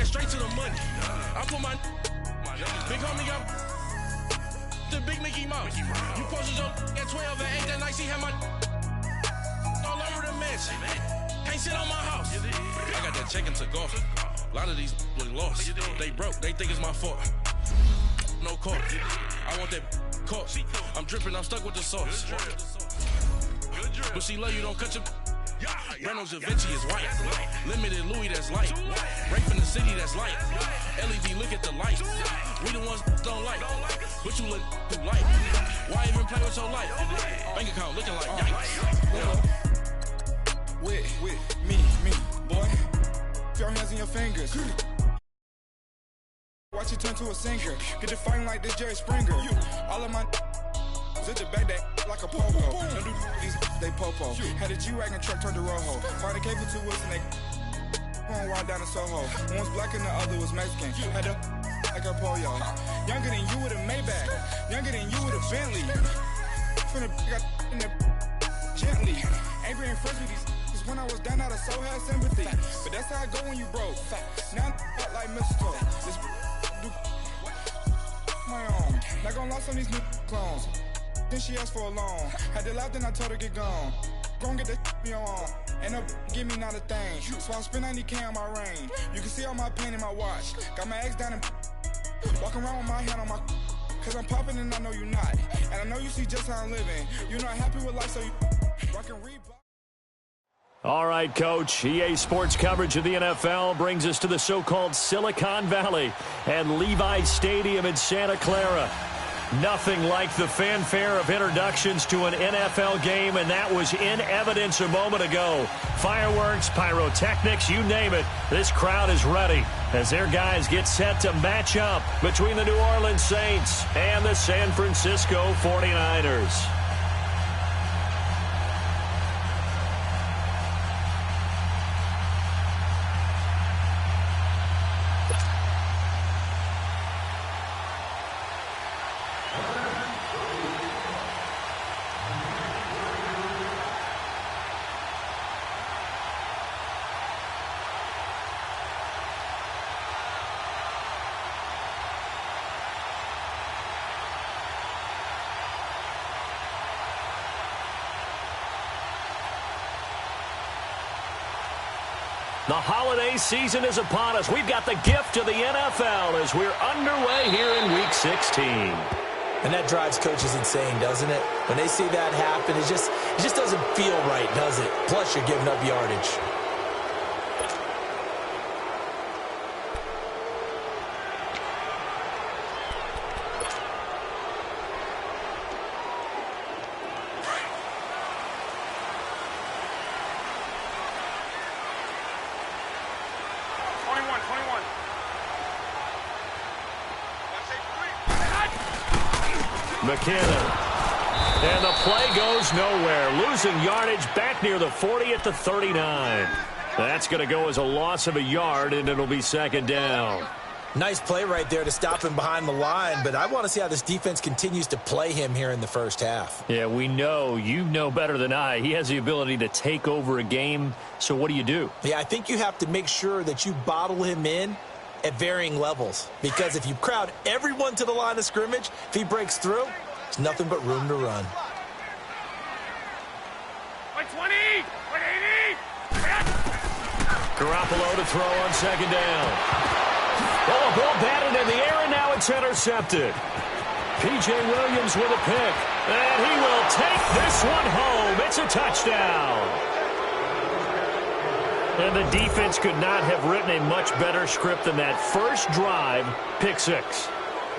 went straight to the money. I put my big homie got the big Mickey Mouse. You posted your at 12 and 8 that night. She had my all over the mansion. Can't sit on my house. I got that check and took off. A lot of these look lost. They broke. They think it's my fault. No call. I want that caught. I'm dripping. I'm stuck with the sauce. But she love you. Don't cut your. Breno Javinci is white. Limited Louis, that's light. Rape in the city, that's light. LED, look at the light. We the ones don't like. But you look too light. Why even play with your life? Bank account looking like yikes. With me, boy. Your hands in your fingers. Watch you turn to a singer. Get to fighting like this Jerry Springer. All of my in the back that like a popo. Don't do these, they popo. Had a G-Wagon truck turned to Rojo. Find a cable 2 wheels and they going wild down in Soho. One was black and the other was Mexican. Had a like a pollo. Younger than you with a Maybach. Younger than you with a Bentley. From the got in the gently. Angry and friends with these. Cause when I was down, I so had sympathy. But that's how I go when you broke. Now I'm like mistletoe. This do my own. Not gonna lost on these new clones. Then she asked for a loan. Had to laugh, then I told her get gone. Gon' get that me on. And up, give me not a thing. So I spend 90K on my range. You can see all my pain in my watch. Got my ex down and walking around with my hand on my. Cause I'm popping and I know you're not. And I know you see just how I'm living. You're not happy with life, so you rockin' Reebok. All right, Coach. EA Sports coverage of the NFL brings us to the so-called Silicon Valley and Levi's Stadium in Santa Clara. Nothing like the fanfare of introductions to an NFL game, and that was in evidence a moment ago. Fireworks, pyrotechnics, you name it. This crowd is ready as their guys get set to match up between the New Orleans Saints and the San Francisco 49ers. The holiday season is upon us. We've got the gift of the NFL as we're underway here in Week 16. And that drives coaches insane, doesn't it? When they see that happen, it just doesn't feel right, does it? Plus, you're giving up yardage. McKinnon. And the play goes nowhere. Losing yardage back near the 40 at the 39. That's going to go as a loss of a yard, and it'll be second down. Nice play right there to stop him behind the line, but I want to see how this defense continues to play him here in the first half. Yeah, we know. You know better than I. He has the ability to take over a game, so what do? Yeah, I think you have to make sure that you bottle him in at varying levels, because if you crowd everyone to the line of scrimmage, if he breaks through, it's nothing but room to run. 120, 180. Garoppolo to throw on second down. Well, the ball batted in the air, and now it's intercepted. P.J. Williams with a pick, and he will take this one home. It's a touchdown. And the defense could not have written a much better script than that. First drive, pick six.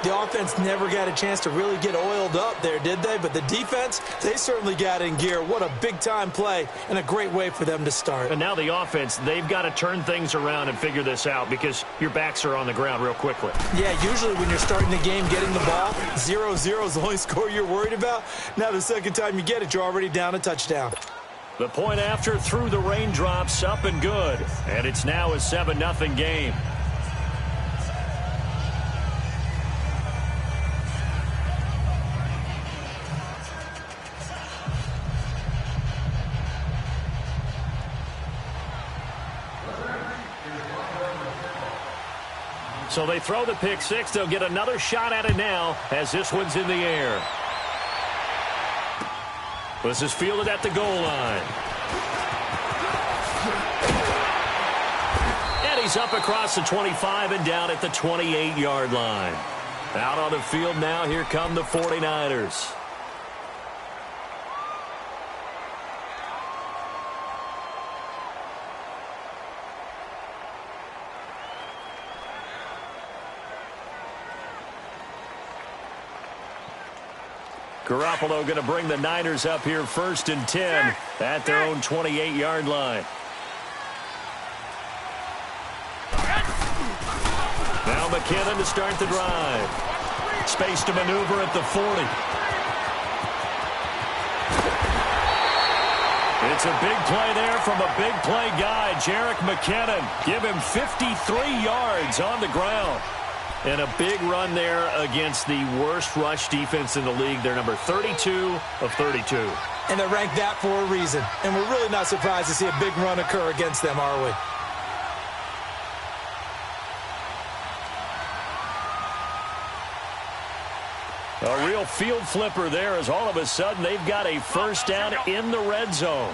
The offense never got a chance to really get oiled up there, did they? But the defense, they certainly got in gear. What a big-time play and a great way for them to start. And now the offense, they've got to turn things around and figure this out because your backs are on the ground real quickly. Yeah, usually when you're starting the game, getting the ball, 0-0 is the only score you're worried about. Now the second time you get it, you're already down a touchdown. The point after through the raindrops, up and good. And it's now a 7-0 game. So they throw the pick six. They'll get another shot at it now as this one's in the air. This is fielded at the goal line. And he's up across the 25 and down at the 28-yard line. Out on the field now, here come the 49ers. Garoppolo going to bring the Niners up here 1st and 10 at their own 28-yard line. Now McKinnon to start the drive. Space to maneuver at the 40. It's a big play there from a big play guy, Jerick McKinnon. Give him 53 yards on the ground. And a big run there against the worst rush defense in the league. They're number 32 of 32. And they're ranked that for a reason. And we're really not surprised to see a big run occur against them, are we? A real field flipper there as all of a sudden they've got a first down in the red zone.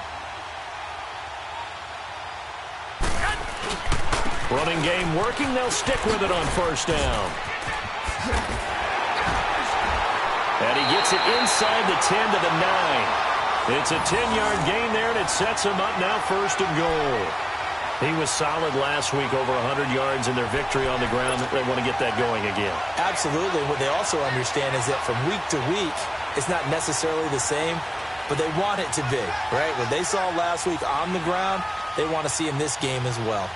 Running game working. They'll stick with it on first down. And he gets it inside the 10 to the 9. It's a 10-yard gain there, and it sets him up now 1st and goal. He was solid last week, over 100 yards in their victory on the ground. They want to get that going again. Absolutely. What they also understand is that from week to week, it's not necessarily the same, but they want it to be, right? What they saw last week on the ground, they want to see in this game as well.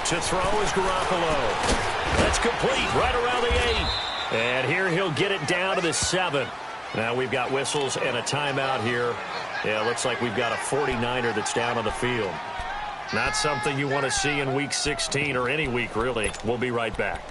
To throw is Garoppolo. That's complete right around the 8. And here he'll get it down to the 7. Now we've got whistles and a timeout here. Yeah, looks like we've got a 49er that's down on the field. Not something you want to see in Week 16 or any week, really. We'll be right back.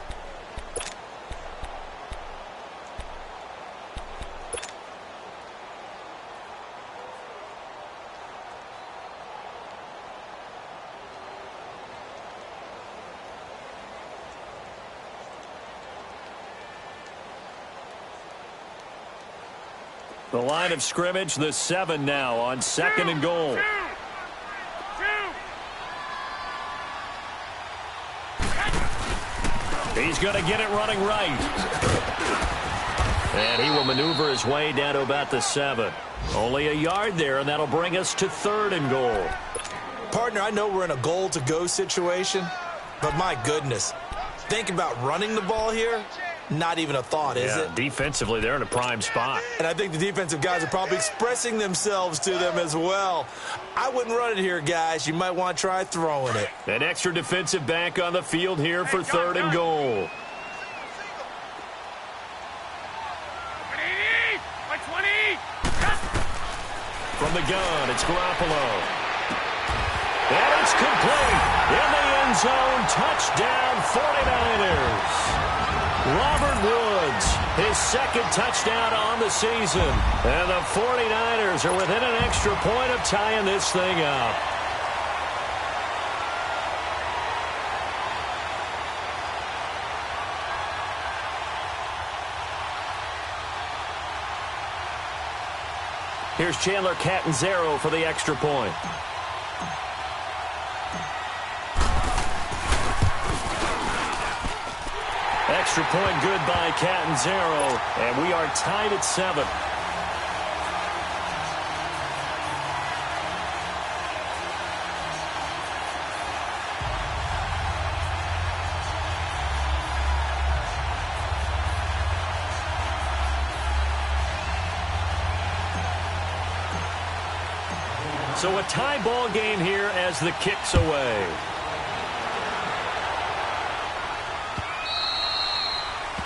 The line of scrimmage, the 7 now on 2nd and goal. He's going to get it running right. And he will maneuver his way down to about the 7. Only a yard there, and that'll bring us to 3rd and goal. Partner, I know we're in a goal-to-go situation, but my goodness, think about running the ball here. Not even a thought, is it? Defensively, they're in a prime spot. And I think the defensive guys are probably expressing themselves to them as well. I wouldn't run it here, guys. You might want to try throwing it. An extra defensive back on the field here for 3rd and goal. From the gun, it's Garoppolo. And it's complete. In the end zone, touchdown 49ers. Robert Woods, his 2nd touchdown on the season. And the 49ers are within an extra point of tying this thing up. Here's Chandler Catanzaro for the extra point. Extra point good by Catanzaro, and we are tied at 7. So a tie ball game here as the kick's away.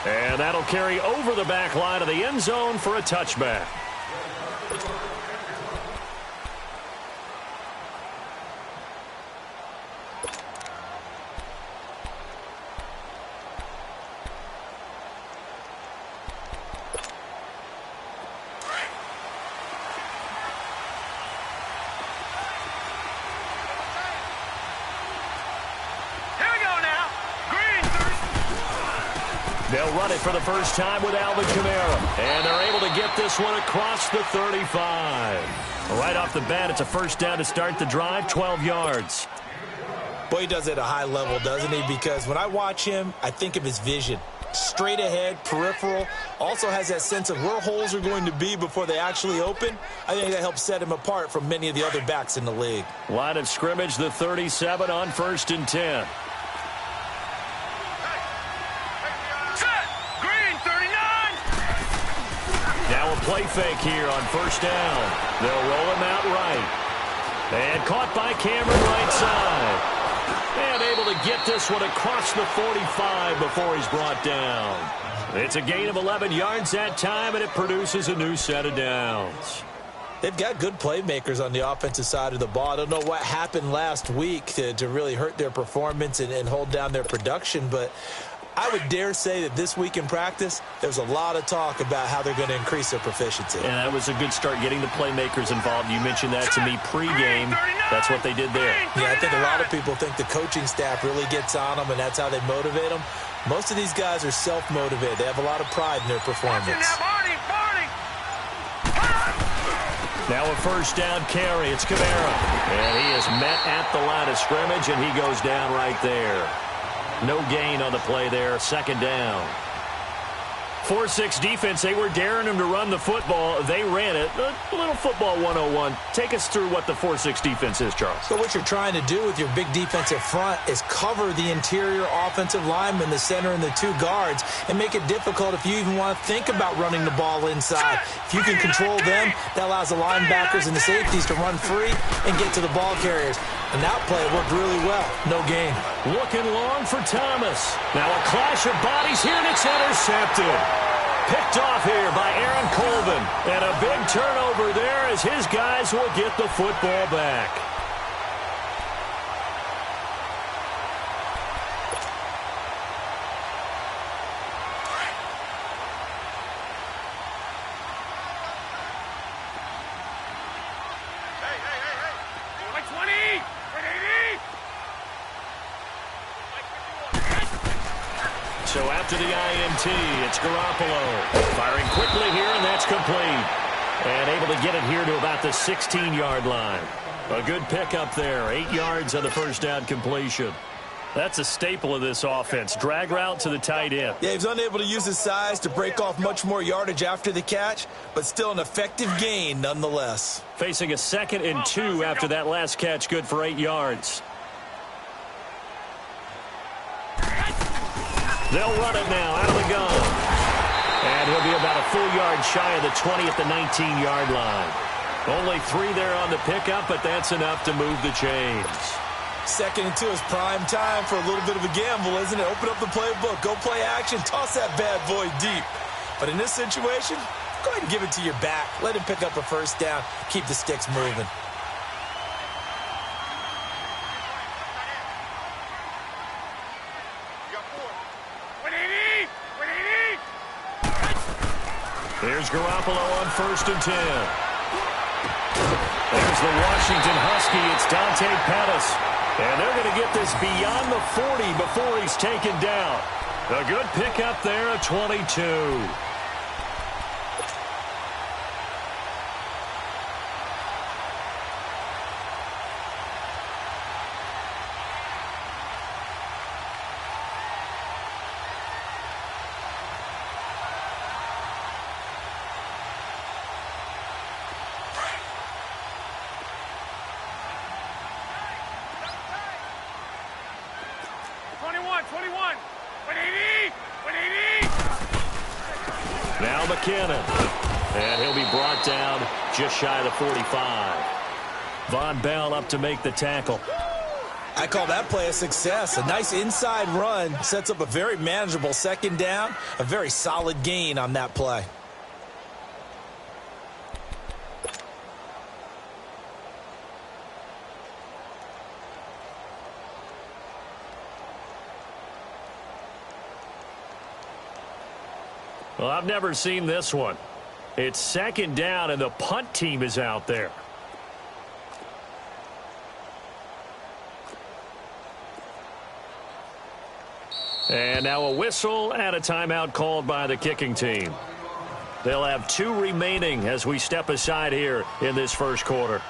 And that'll carry over the back line of the end zone for a touchback. They'll run it for the first time with Alvin Kamara. And they're able to get this one across the 35. Right off the bat, it's a first down to start the drive, 12 yards. Boy, he does it at a high level, doesn't he? Because when I watch him, I think of his vision. Straight ahead, peripheral. Also has that sense of where holes are going to be before they actually open. I think that helps set him apart from many of the other backs in the league. Line of scrimmage, the 37 on 1st and 10. Now a play fake here on first down. They'll roll him out right. And caught by Cameron right side. And able to get this one across the 45 before he's brought down. It's a gain of 11 yards that time, and it produces a new set of downs. They've got good playmakers on the offensive side of the ball. I don't know what happened last week to really hurt their performance and hold down their production, but I would dare say that this week in practice, there's a lot of talk about how they're going to increase their proficiency. And that was a good start, getting the playmakers involved. You mentioned that to me pregame. That's what they did there. Yeah, I think a lot of people think the coaching staff really gets on them, and that's how they motivate them. Most of these guys are self-motivated. They have a lot of pride in their performance. Now a first down carry. It's Kamara. And he is met at the line of scrimmage, and he goes down right there. No gain on the play there. Second down. 4-6 defense. They were daring him to run the football. They ran it. A little football 101. Take us through what the 4-6 defense is, Charles. So what you're trying to do with your big defensive front is cover the interior offensive lineman, the center, and the two guards, and make it difficult if you even want to think about running the ball inside. If you can control them, that allows the linebackers and the safeties to run free and get to the ball carriers. And that play worked really well. No gain. Looking long for Thomas. Now a clash of bodies here, and it's intercepted. Picked off here by Aaron Colvin. And a big turnover there as his guys will get the football back. So after the INT, it's Garoppolo. Firing quickly here, and that's complete. And able to get it here to about the 16-yard line. A good pickup there. 8 yards on the first down completion. That's a staple of this offense. Drag route to the tight end. Yeah, he's unable to use his size to break off much more yardage after the catch, but still an effective gain nonetheless. Facing a 2nd and 2 after that last catch, good for 8 yards. They'll run it now out of the gun. And he'll be about a full yard shy of the 20 at the 19-yard line. Only 3 there on the pickup, but that's enough to move the chains. 2nd and 2 is prime time for a little bit of a gamble, isn't it? Open up the playbook, go play action, toss that bad boy deep. But in this situation, go ahead and give it to your back. Let him pick up a first down, keep the sticks moving. Here's Garoppolo on 1st and 10. There's the Washington Husky. It's Dante Pettis. And they're going to get this beyond the 40 before he's taken down. A good pickup there at 22. Now McKinnon. And he'll be brought down just shy of the 45. Von Bell up to make the tackle. I call that play a success. A nice inside run sets up a very manageable 2nd down. A very solid gain on that play. Well, I've never seen this one. It's 2nd down, and the punt team is out there. And now a whistle and a timeout called by the kicking team. They'll have 2 remaining as we step aside here in this first quarter.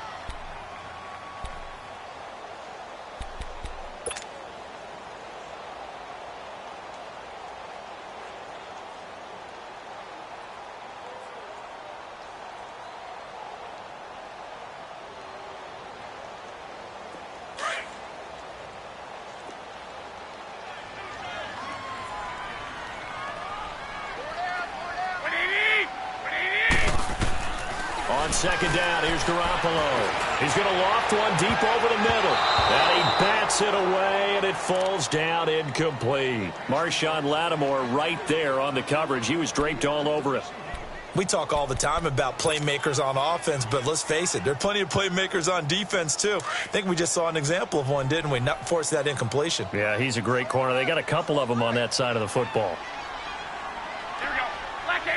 On second down, here's Garoppolo. He's going to loft one deep over the middle. And he bats it away, and it falls down incomplete. Marshawn Lattimore right there on the coverage. He was draped all over it. We talk all the time about playmakers on offense, but let's face it, there are plenty of playmakers on defense, too. I think we just saw an example of one, didn't we? Not force that incompletion. Yeah, he's a great corner. They got a couple of them on that side of the football. Here we go. Black 80.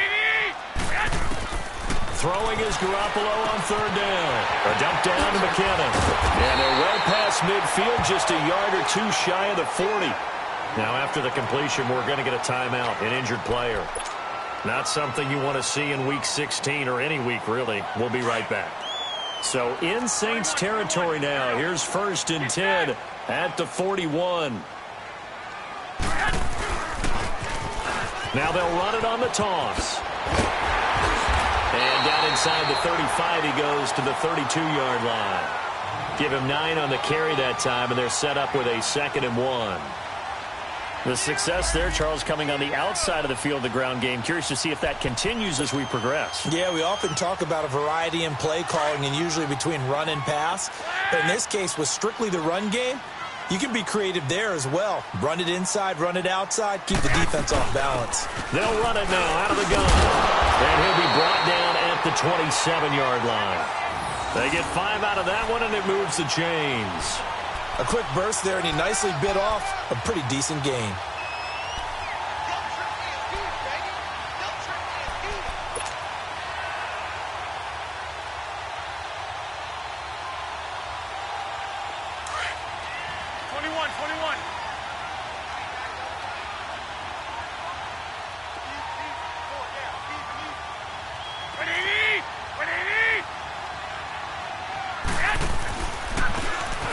Throwing is Garoppolo on third down. A dump down to McKinnon. And they're well past midfield, just a yard or 2 shy of the 40. Now, after the completion, we're going to get a timeout, an injured player. Not something you want to see in Week 16 or any week, really. We'll be right back. So, in Saints territory now. Here's 1st and 10 at the 41. Now they'll run it on the toss. And down inside the 35, he goes to the 32-yard line. Give him 9 on the carry that time, and they're set up with a 2nd and 1. The success there, Charles, coming on the outside of the field, the ground game. Curious to see if that continues as we progress. Yeah, we often talk about a variety in play calling and usually between run and pass. But in this case, with strictly the run game, you can be creative there as well. Run it inside, run it outside, keep the defense off balance. They'll run it now out of the gun. And he'll be brought down at the 27-yard line. They get 5 out of that one, and it moves the chains. A quick burst there, and he nicely bit off a pretty decent gain.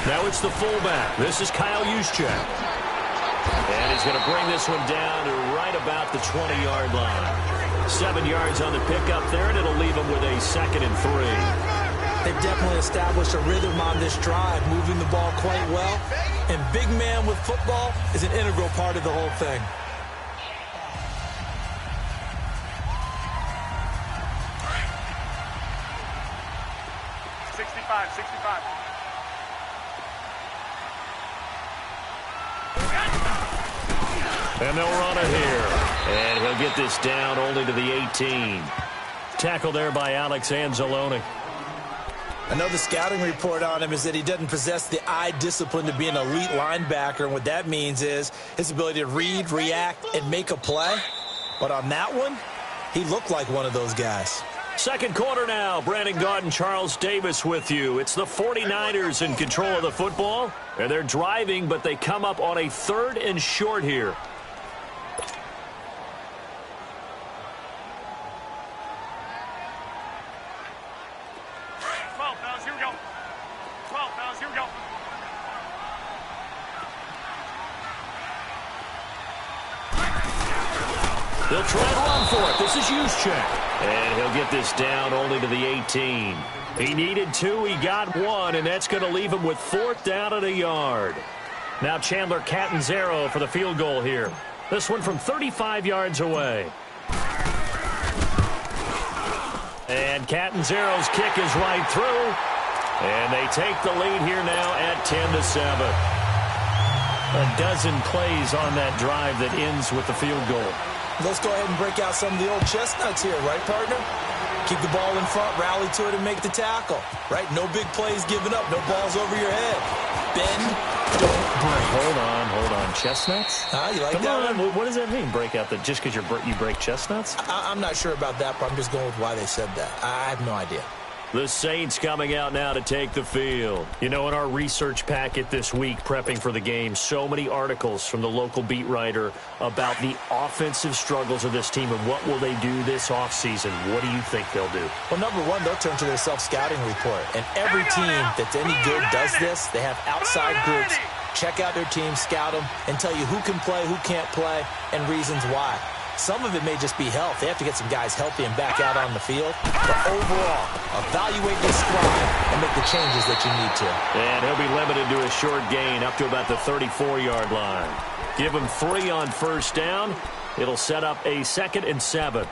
Now it's the fullback. This is Kyle Juszczyk. And he's going to bring this one down to right about the 20-yard line. 7 yards on the pickup there, and it'll leave him with a 2nd and 3. They've definitely established a rhythm on this drive, moving the ball quite well. And big man with football is an integral part of the whole thing. And they'll run it here. And he'll get this down only to the 18. Tackle there by Alex Anzalone. I know the scouting report on him is that he doesn't possess the eye discipline to be an elite linebacker. And what that means is his ability to read, react, and make a play. But on that one, he looked like one of those guys. Second quarter now. Brandon Gaudin, Charles Davis with you. It's the 49ers in control of the football. And they're driving, but they come up on a 3rd and short here. They'll try and run for it. This is Juszczyk. And he'll get this down only to the 18. He needed 2. He got 1, and that's going to leave him with 4th down at a yard. Now Chandler Catanzaro for the field goal here. This one from 35 yards away. And Catanzaro's kick is right through. And they take the lead here now at 10-7. A dozen plays on that drive that ends with the field goal. Let's go ahead and break out some of the old chestnuts here, right, partner? Keep the ball in front, rally to it, and make the tackle, right? No big plays given up, no balls over your head. Bend, don't break. Hold on. Chestnuts? You like Come that on. one? What does that mean, break out? Just because you break chestnuts? I'm not sure about that, but I'm just going with why they said that. I have no idea. The Saints coming out now to take the field. You know, in our research packet this week, prepping for the game, so many articles from the local beat writer about the offensive struggles of this team and what will they do this offseason. What do you think they'll do? Well, number one, they'll turn to their self-scouting report. And every team that's any good does this. They have outside groups. Check out their team, scout them, and tell you who can play, who can't play, and reasons why. Some of it may just be health. They have to get some guys healthy and back out on the field. But overall, evaluate this squad and make the changes that you need to. And he'll be limited to a short gain up to about the 34-yard line. Give him 3 on first down. It'll set up a 2nd and 7.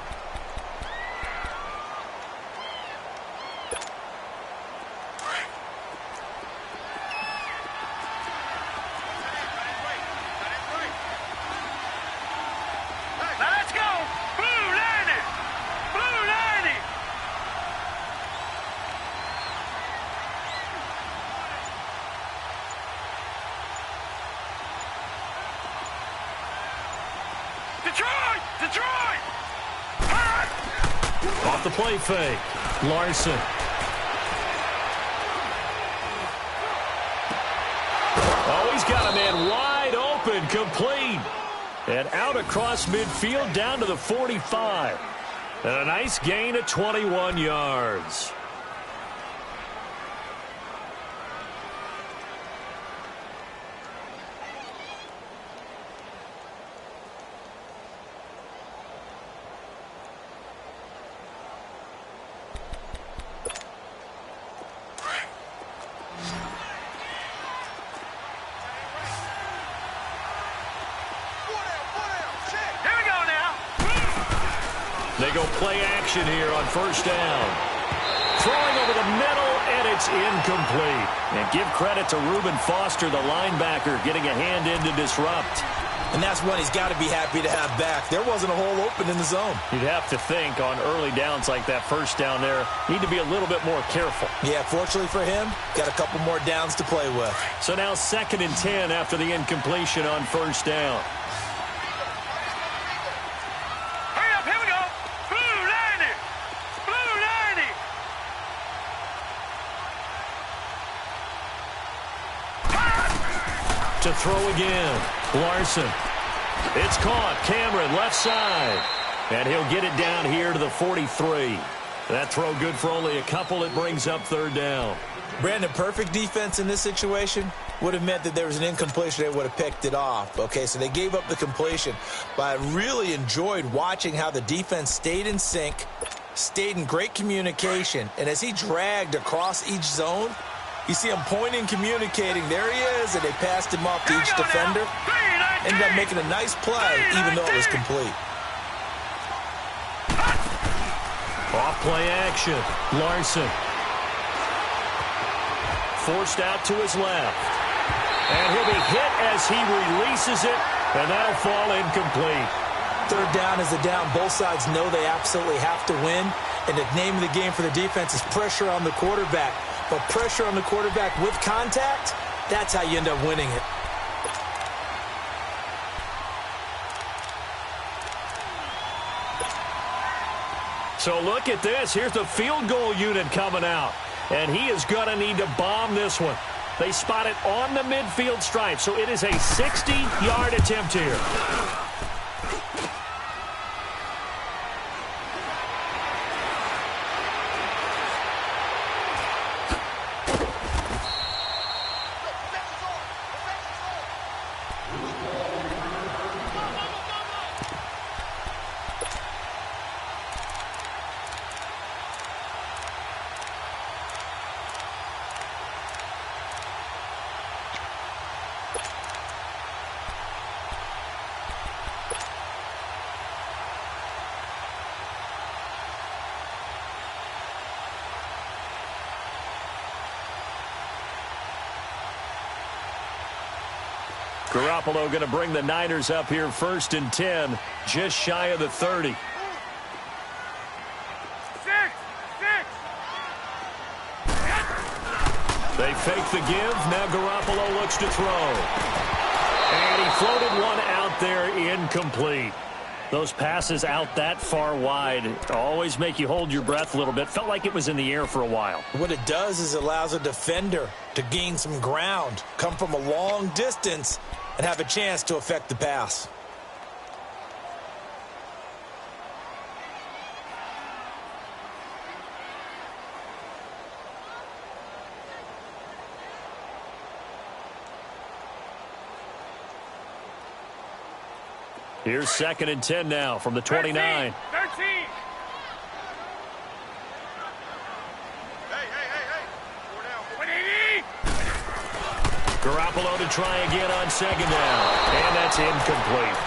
Detroit! Off the play fake. Larson. Oh, he's got a man wide open, complete. And out across midfield down to the 45. And a nice gain of 21 yards. They go play action here on first down. Throwing over the middle, and it's incomplete. And give credit to Reuben Foster, the linebacker, getting a hand in to disrupt. And that's one he's got to be happy to have back. There wasn't a hole open in the zone. You'd have to think on early downs like that first down there, need to be a little bit more careful. Yeah, fortunately for him, got a couple more downs to play with. So now 2nd and 10 after the incompletion on first down. To throw again. Larson. It's caught. Cameron, left side. And he'll get it down here to the 43. That throw good for only a couple. It brings up 3rd down. Brandon, perfect defense in this situation would have meant that there was an incompletion. They would have picked it off. Okay, so they gave up the completion. But I really enjoyed watching how the defense stayed in sync, stayed in great communication. And as he dragged across each zone, you see him pointing, communicating. There he is, and they passed him off to each defender. Ended up making a nice play, even though it was complete. Off play action. Larson. Forced out to his left. And he'll be hit as he releases it, and that'll fall incomplete. 3rd down is a down. Both sides know they absolutely have to win. And the name of the game for the defense is pressure on the quarterback. But pressure on the quarterback with contact, that's how you end up winning it. So look at this. Here's the field goal unit coming out. And he is going to need to bomb this one. They spot it on the midfield stripe. So it is a 60-yard attempt here. Garoppolo going to bring the Niners up here 1st and 10, just shy of the 30. They fake the give. Now Garoppolo looks to throw. And he floated one out there incomplete. Those passes out that far wide always make you hold your breath a little bit. Felt like it was in the air for a while. What it does is it allows a defender to gain some ground, come from a long distance, and have a chance to affect the pass. Here's 2nd and 10 now from the 29. 13. Hey. Four down. 180. Garoppolo to try again on 2nd down. And that's incomplete.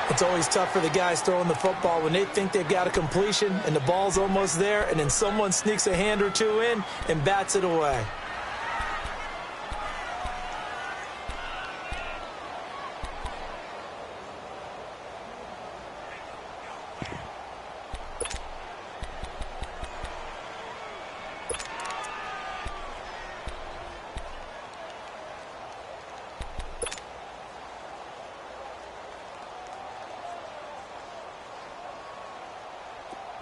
It's always tough for the guys throwing the football when they think they've got a completion and the ball's almost there, and then someone sneaks a hand or two in and bats it away.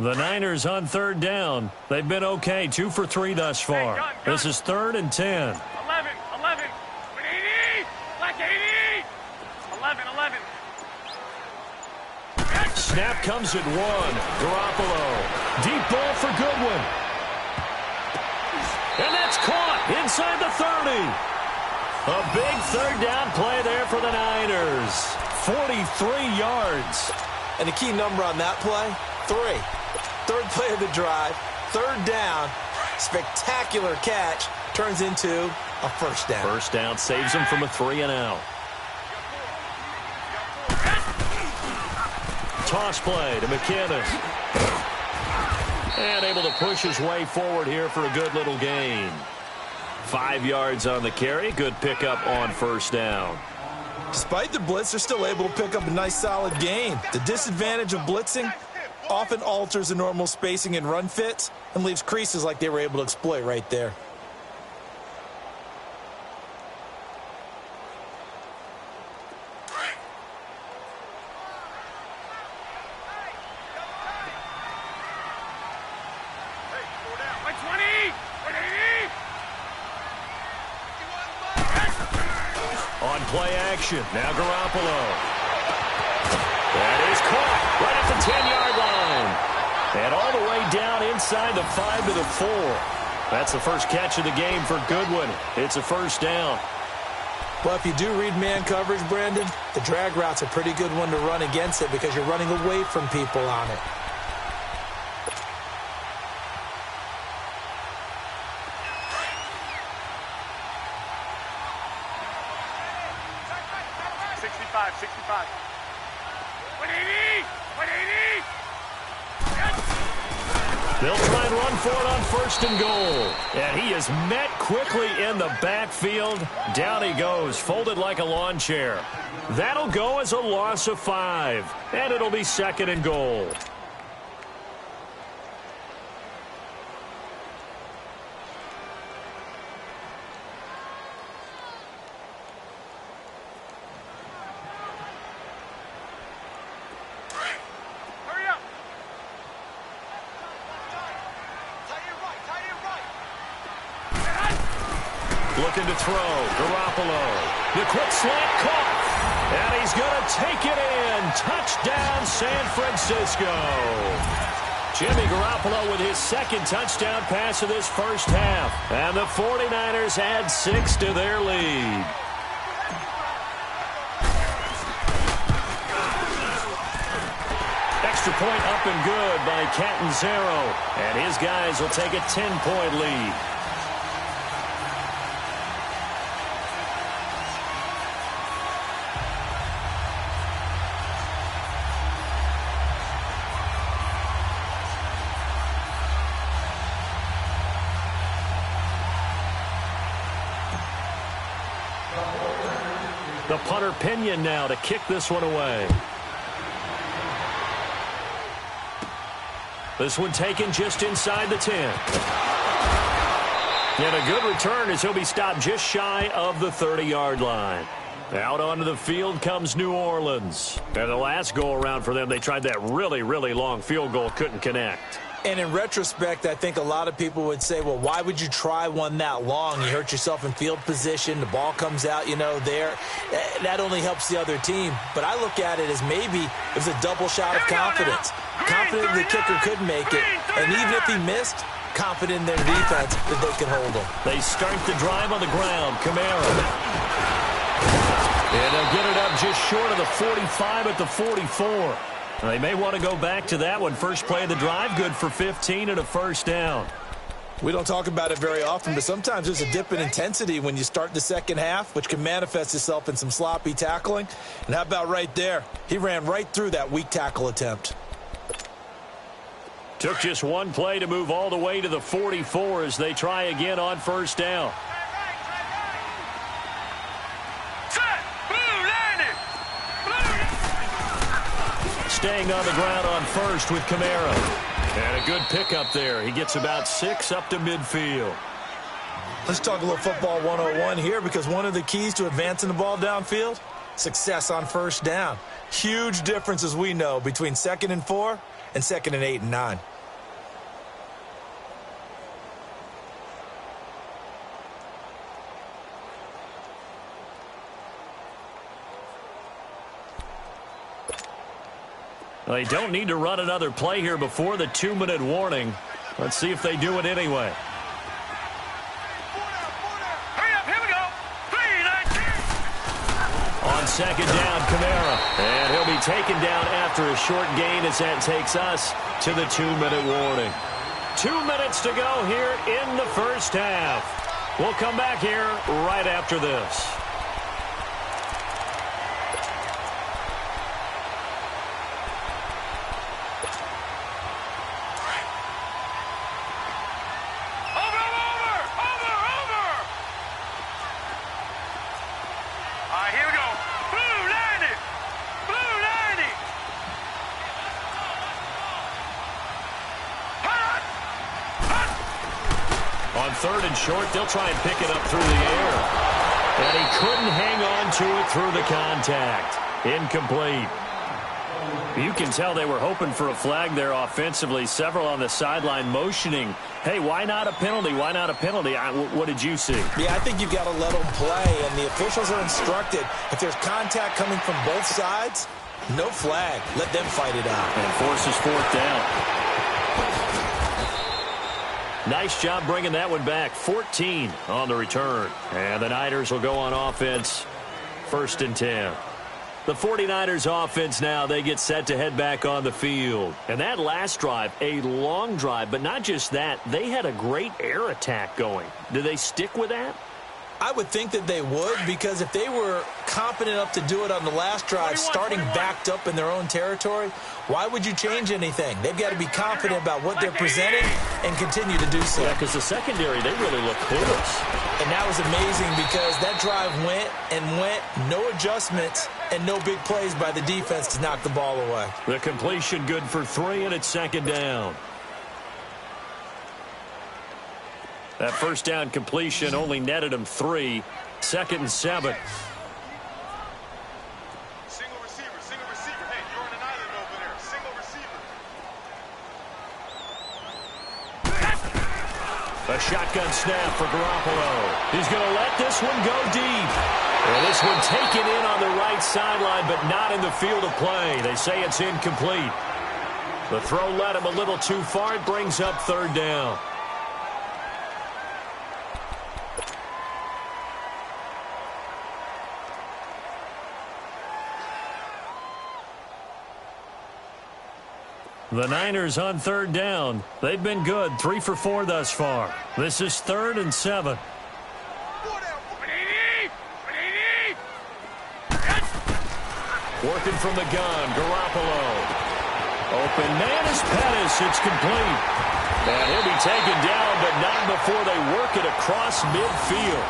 The Niners on 3rd down. They've been okay, 2 for 3 thus far. Gun. This is 3rd and 10. 11. 180. Black 80. 11. Snap comes at 1. Garoppolo. Deep ball for Goodwin. And that's caught inside the 30. A big 3rd down play there for the Niners. 43 yards. And the key number on that play, 3. 3rd play of the drive, 3rd down, spectacular catch, turns into a 1st down. 1st down saves him from a 3-and-out. Toss play to McKinnon. And able to push his way forward here for a good little gain. 5 yards on the carry. Good pickup on 1st down. Despite the blitz, they're still able to pick up a nice solid gain. The disadvantage of blitzing often alters the normal spacing and run fits and leaves creases like they were able to exploit right there. On play action, now Garoppolo. That is caught right at the 10-yard line. And all the way down inside the 5 to the 4. That's the first catch of the game for Goodwin. It's a 1st down. Well, if you do read man coverage, Brandon, the drag route's a pretty good one to run against it because you're running away from people on it. They'll try and run for it on 1st and goal. And he is met quickly in the backfield. Down he goes, folded like a lawn chair. That'll go as a loss of 5. And it'll be 2nd and goal. Looking to throw. Garoppolo. The quick slant caught. And he's going to take it in. Touchdown, San Francisco. Jimmy Garoppolo with his 2nd touchdown pass of this 1st half. And the 49ers add 6 to their lead. Extra point up and good by Catanzaro. And his guys will take a 10-point lead. The punter Pinion now to kick this one away. This one taken just inside the 10. And a good return as he'll be stopped just shy of the 30-yard line. Out onto the field comes New Orleans. And the last go-around for them, they tried that really, really long field goal, couldn't connect. And in retrospect, I think a lot of people would say, well, why would you try one that long? You hurt yourself in field position. The ball comes out, there. That only helps the other team. But I look at it as maybe it was a double shot of confidence. Confident the kicker could make it. And even if he missed, confident in their defense that they could hold him. They start the drive on the ground. Kamara. And they'll get it up just short of the 45 at the 44. They may want to go back to that one. First play of the drive, good for 15 and a first down. We don't talk about it very often, but sometimes there's a dip in intensity when you start the second half, which can manifest itself in some sloppy tackling. And how about right there? He ran right through that weak tackle attempt. Took just one play to move all the way to the 44 as they try again on first down. Staying on the ground on first with Kamara. And a good pickup there. He gets about 6 up to midfield. Let's talk a little football 101 here, because one of the keys to advancing the ball downfield, success on first down. Huge difference, as we know, between 2nd and 4 and 2nd and 8 and 9. They don't need to run another play here before the 2-minute warning. Let's see if they do it anyway. Hurry up, here we go. 3, 19. On second down, Kamara. And he'll be taken down after a short gain as that takes us to the 2-minute warning. 2 minutes to go here in the first half. We'll come back here right after this. Third and short, they'll try and pick it up through the air. And he couldn't hang on to it through the contact. Incomplete. You can tell they were hoping for a flag there offensively. Several on the sideline motioning, hey, why not a penalty? Why not a penalty? What did you see? Yeah, I think you've got to let them play, and the officials are instructed, if there's contact coming from both sides, no flag. Let them fight it out. And forces fourth down. Nice job bringing that one back. 14 on the return. And the Niners will go on offense. 1st and 10. The 49ers offense now, they get set to head back on the field. And that last drive, a long drive, but not just that. They had a great air attack going. Do they stick with that? I would think that they would, because if they were confident enough to do it on the last drive, starting backed up in their own territory, why would you change anything? They've got to be confident about what they're presenting and continue to do so. Yeah, because the secondary, they really look clueless. And that was amazing, because that drive went and went, no adjustments and no big plays by the defense to knock the ball away. The completion good for 3, and it's 2nd down. That first down completion only netted him 3. 2nd and 7. Single receiver. Hey, you're on an island over there. Single receiver. A shotgun snap for Garoppolo. He's going to let this one go deep. And this one taken in on the right sideline, but not in the field of play. They say it's incomplete. The throw led him a little too far. It brings up 3rd down. The Niners on 3rd down. They've been good, 3 for 4 thus far. This is 3rd and 7. Working from the gun, Garoppolo. Open man is Pettis. It's complete. And he'll be taken down, but not before they work it across midfield.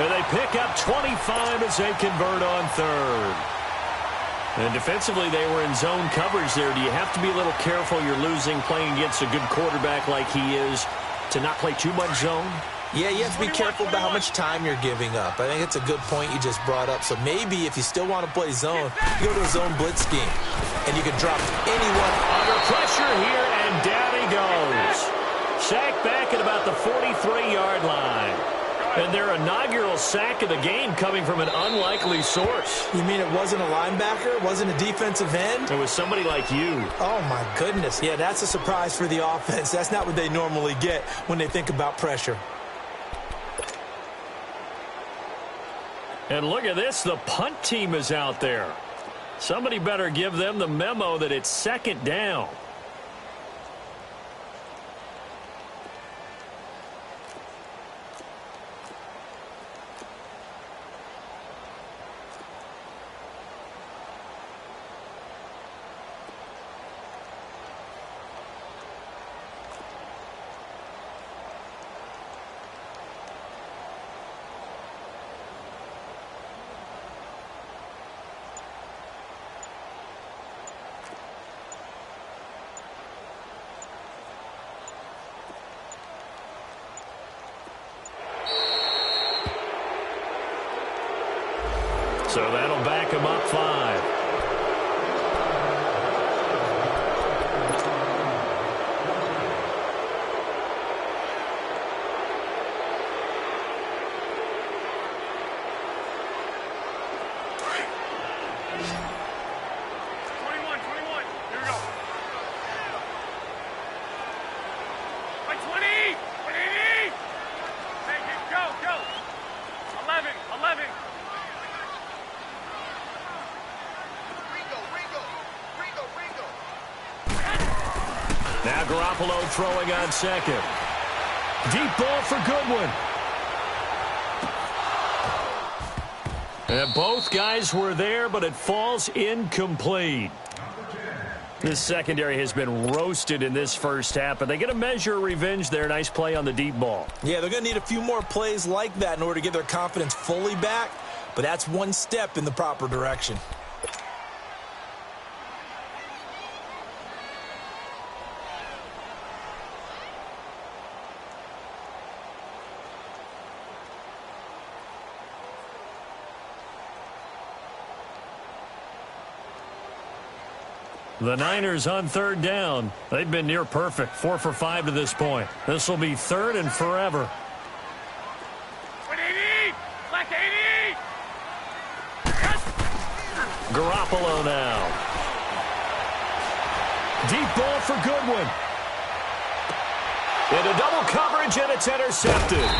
And they pick up 25 as they convert on 3rd. And defensively, they were in zone coverage there. Do you have to be a little careful? You're losing playing against a good quarterback like he is to not play too much zone? Yeah, you have to be careful about how much time you're giving up. I think it's a good point you just brought up. So maybe if you still want to play zone, you go to a zone blitz scheme. And you can drop anyone. Under pressure here, and down he goes. Sacked back at about the 43-yard line. And their inaugural sack of the game coming from an unlikely source. You mean it wasn't a linebacker? It wasn't a defensive end? It was somebody like you. Oh, my goodness. Yeah, that's a surprise for the offense. That's not what they normally get when they think about pressure. And look at this. The punt team is out there. Somebody better give them the memo that it's second down. So that'll back him up 5. Now Garoppolo throwing on second. Deep ball for Goodwin. And both guys were there, but it falls incomplete. This secondary has been roasted in this first half, but they get a measure of revenge there. Nice play on the deep ball. Yeah, they're going to need a few more plays like that in order to get their confidence fully back, but that's one step in the proper direction. The Niners on third down. They've been near perfect. 4 for 5 to this point. This will be third and forever. 180! Black 80! Garoppolo now. Deep ball for Goodwin. Into double coverage, and it's intercepted.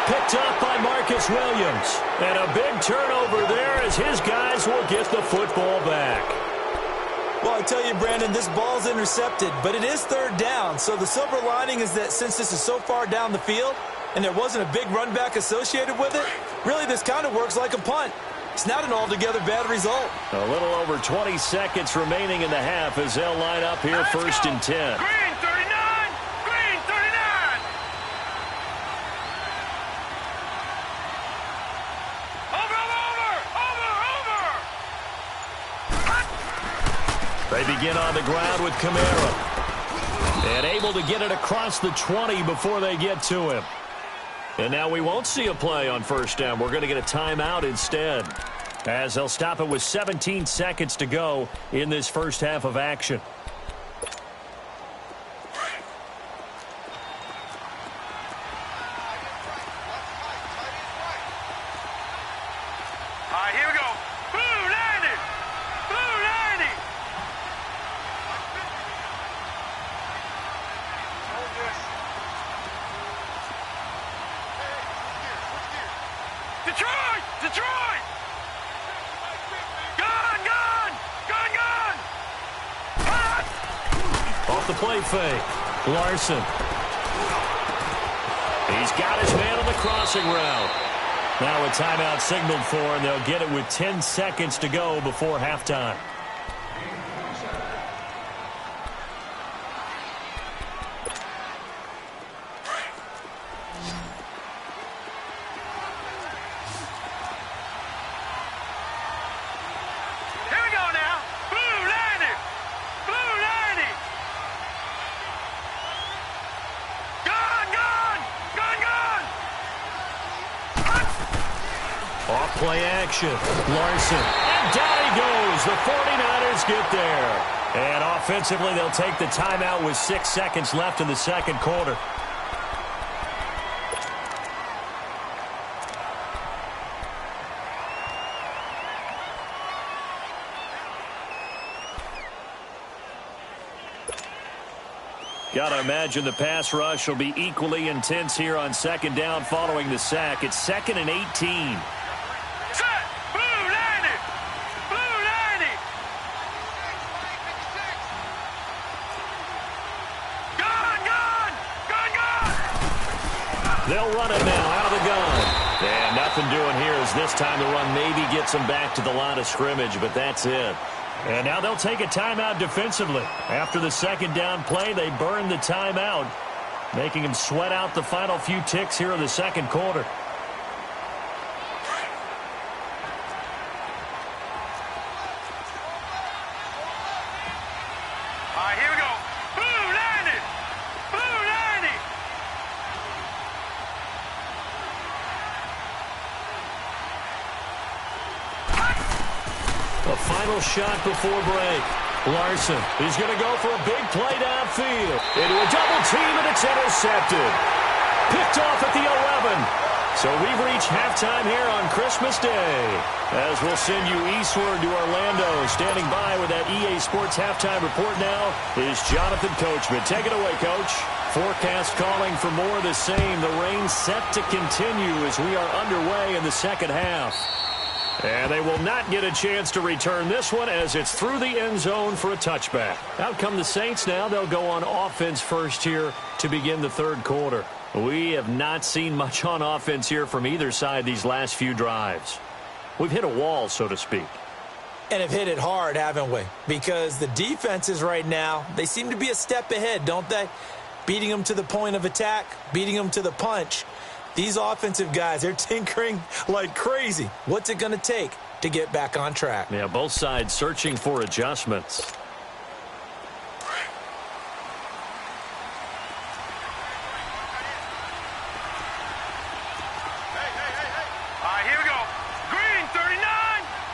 Picked up by Marcus Williams. And a big turnover there as his guys will get the football back. Well, I tell you, Brandon, this ball's intercepted, but it is third down. So the silver lining is that since this is so far down the field and there wasn't a big run back associated with it, really this kind of works like a punt. It's not an altogether bad result. A little over 20 seconds remaining in the half as they'll line up here first and 10. Green 39! Green 39! Over! They begin on the ground with Kamara. And able to get it across the 20 before they get to him. And now we won't see a play on first down. We're going to get a timeout instead, as they'll stop it with 17 seconds to go in this first half of action. All right, here we go. Blue 90! Blue 90! Hold this. Detroit! Detroit! Gone! Gone! Gone! Gone! Hot! Off the play fake. Larson. He's got his man on the crossing route. Now a timeout signaled for, and they'll get it with 10 seconds to go before halftime. Here we go now. Blue 90! Blue 90! Gone! Gone! Gone! Gone! action. Larson. And down he goes. The 49ers get there. And offensively, they'll take the timeout with 6 seconds left in the second quarter. Got to imagine the pass rush will be equally intense here on second down following the sack. It's 2nd and 18. Set! Blue 90! Blue 90! Gone! Gone! Gone! Gone! They'll run it now out of the gun. And nothing doing here as this time the run maybe gets them back to the line of scrimmage, but that's it. And now they'll take a timeout defensively. After the second down play, they burn the timeout, making them sweat out the final few ticks here in the second quarter. All right, here we go. Blue 90! Blue 90! A final shot before break. Larson is going to go for a big play downfield. Into a double team, and it's intercepted. Picked off at the 11. So we've reached halftime here on Christmas Day. As we'll send you eastward to Orlando. Standing by with that EA Sports halftime report now is Jonathan Coachman. Take it away, Coach. Forecast calling for more of the same. The rain set to continue as we are underway in the second half. And they will not get a chance to return this one as it's through the end zone for a touchback. Out come the Saints now. They'll go on offense first here to begin the third quarter. We have not seen much on offense here from either side these last few drives. We've hit a wall, so to speak. And have hit it hard, haven't we? Because the defenses right now, they seem to be a step ahead, don't they? Beating them to the point of attack, beating them to the punch. These offensive guys, they're tinkering like crazy. What's it going to take to get back on track? Yeah, both sides searching for adjustments. All right, here we go. Green 39!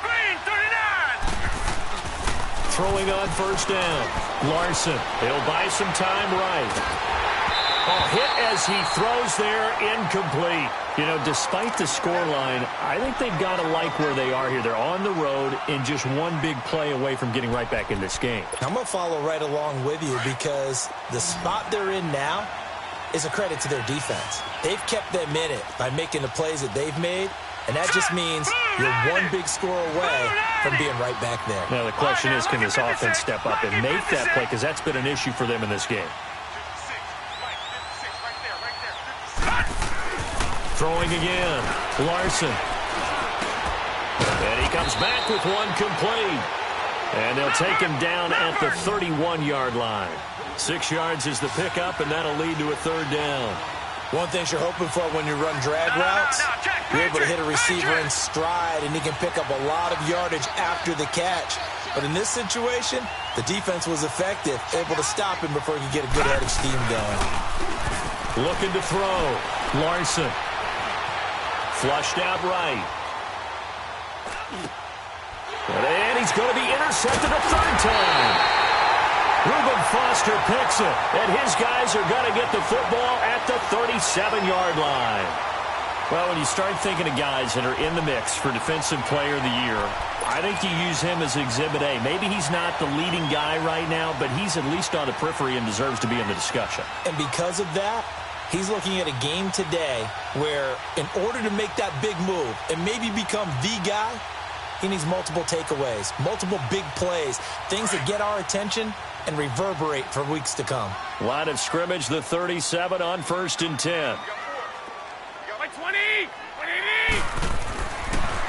Green 39! Throwing on first down. Larson, he'll buy some time right. Oh, hit as he throws there, incomplete. You know, despite the scoreline, I think they've got to like where they are here. They're on the road and just one big play away from getting right back in this game. I'm going to follow right along with you because the spot they're in now is a credit to their defense. They've kept them in it by making the plays that they've made, and that just means you're one big score away from being right back there. Now, the question is, can this offense step up and make that play? Because that's been an issue for them in this game. Throwing again. Larson. And he comes back with one complete. And they'll take him down at the 31-yard line. 6 yards is the pickup, and that'll lead to a third down. One thing you're hoping for when you run drag routes, you're able to hit a receiver in stride, and he can pick up a lot of yardage after the catch. But in this situation, the defense was effective, able to stop him before he could get a good head of steam going. Looking to throw. Larson. Flushed out right. And he's going to be intercepted a third time. Reuben Foster picks it, and his guys are going to get the football at the 37-yard line. Well, when you start thinking of guys that are in the mix for Defensive Player of the Year, I think you use him as Exhibit A. Maybe he's not the leading guy right now, but he's at least on the periphery and deserves to be in the discussion. And because of that, he's looking at a game today where in order to make that big move and maybe become the guy, he needs multiple takeaways, multiple big plays, things that get our attention and reverberate for weeks to come. Line of scrimmage, the 37 on 1st and 10. Like 20! 20!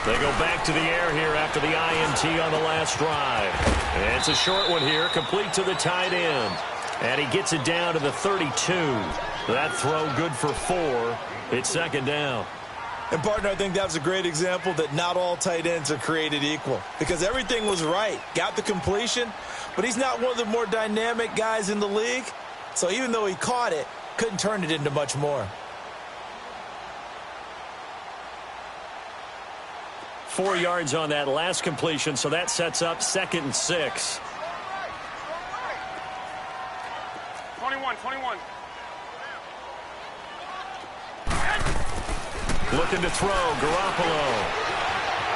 They go back to the air here after the INT on the last drive. And it's a short one here, complete to the tight end. And he gets it down to the 32. That throw good for 4. It's second down. And, partner, I think that was a great example that not all tight ends are created equal because everything was right. Got the completion, but he's not one of the more dynamic guys in the league. So even though he caught it, couldn't turn it into much more. 4 yards on that last completion, so that sets up 2nd and 6. 21. Looking to throw, Garoppolo.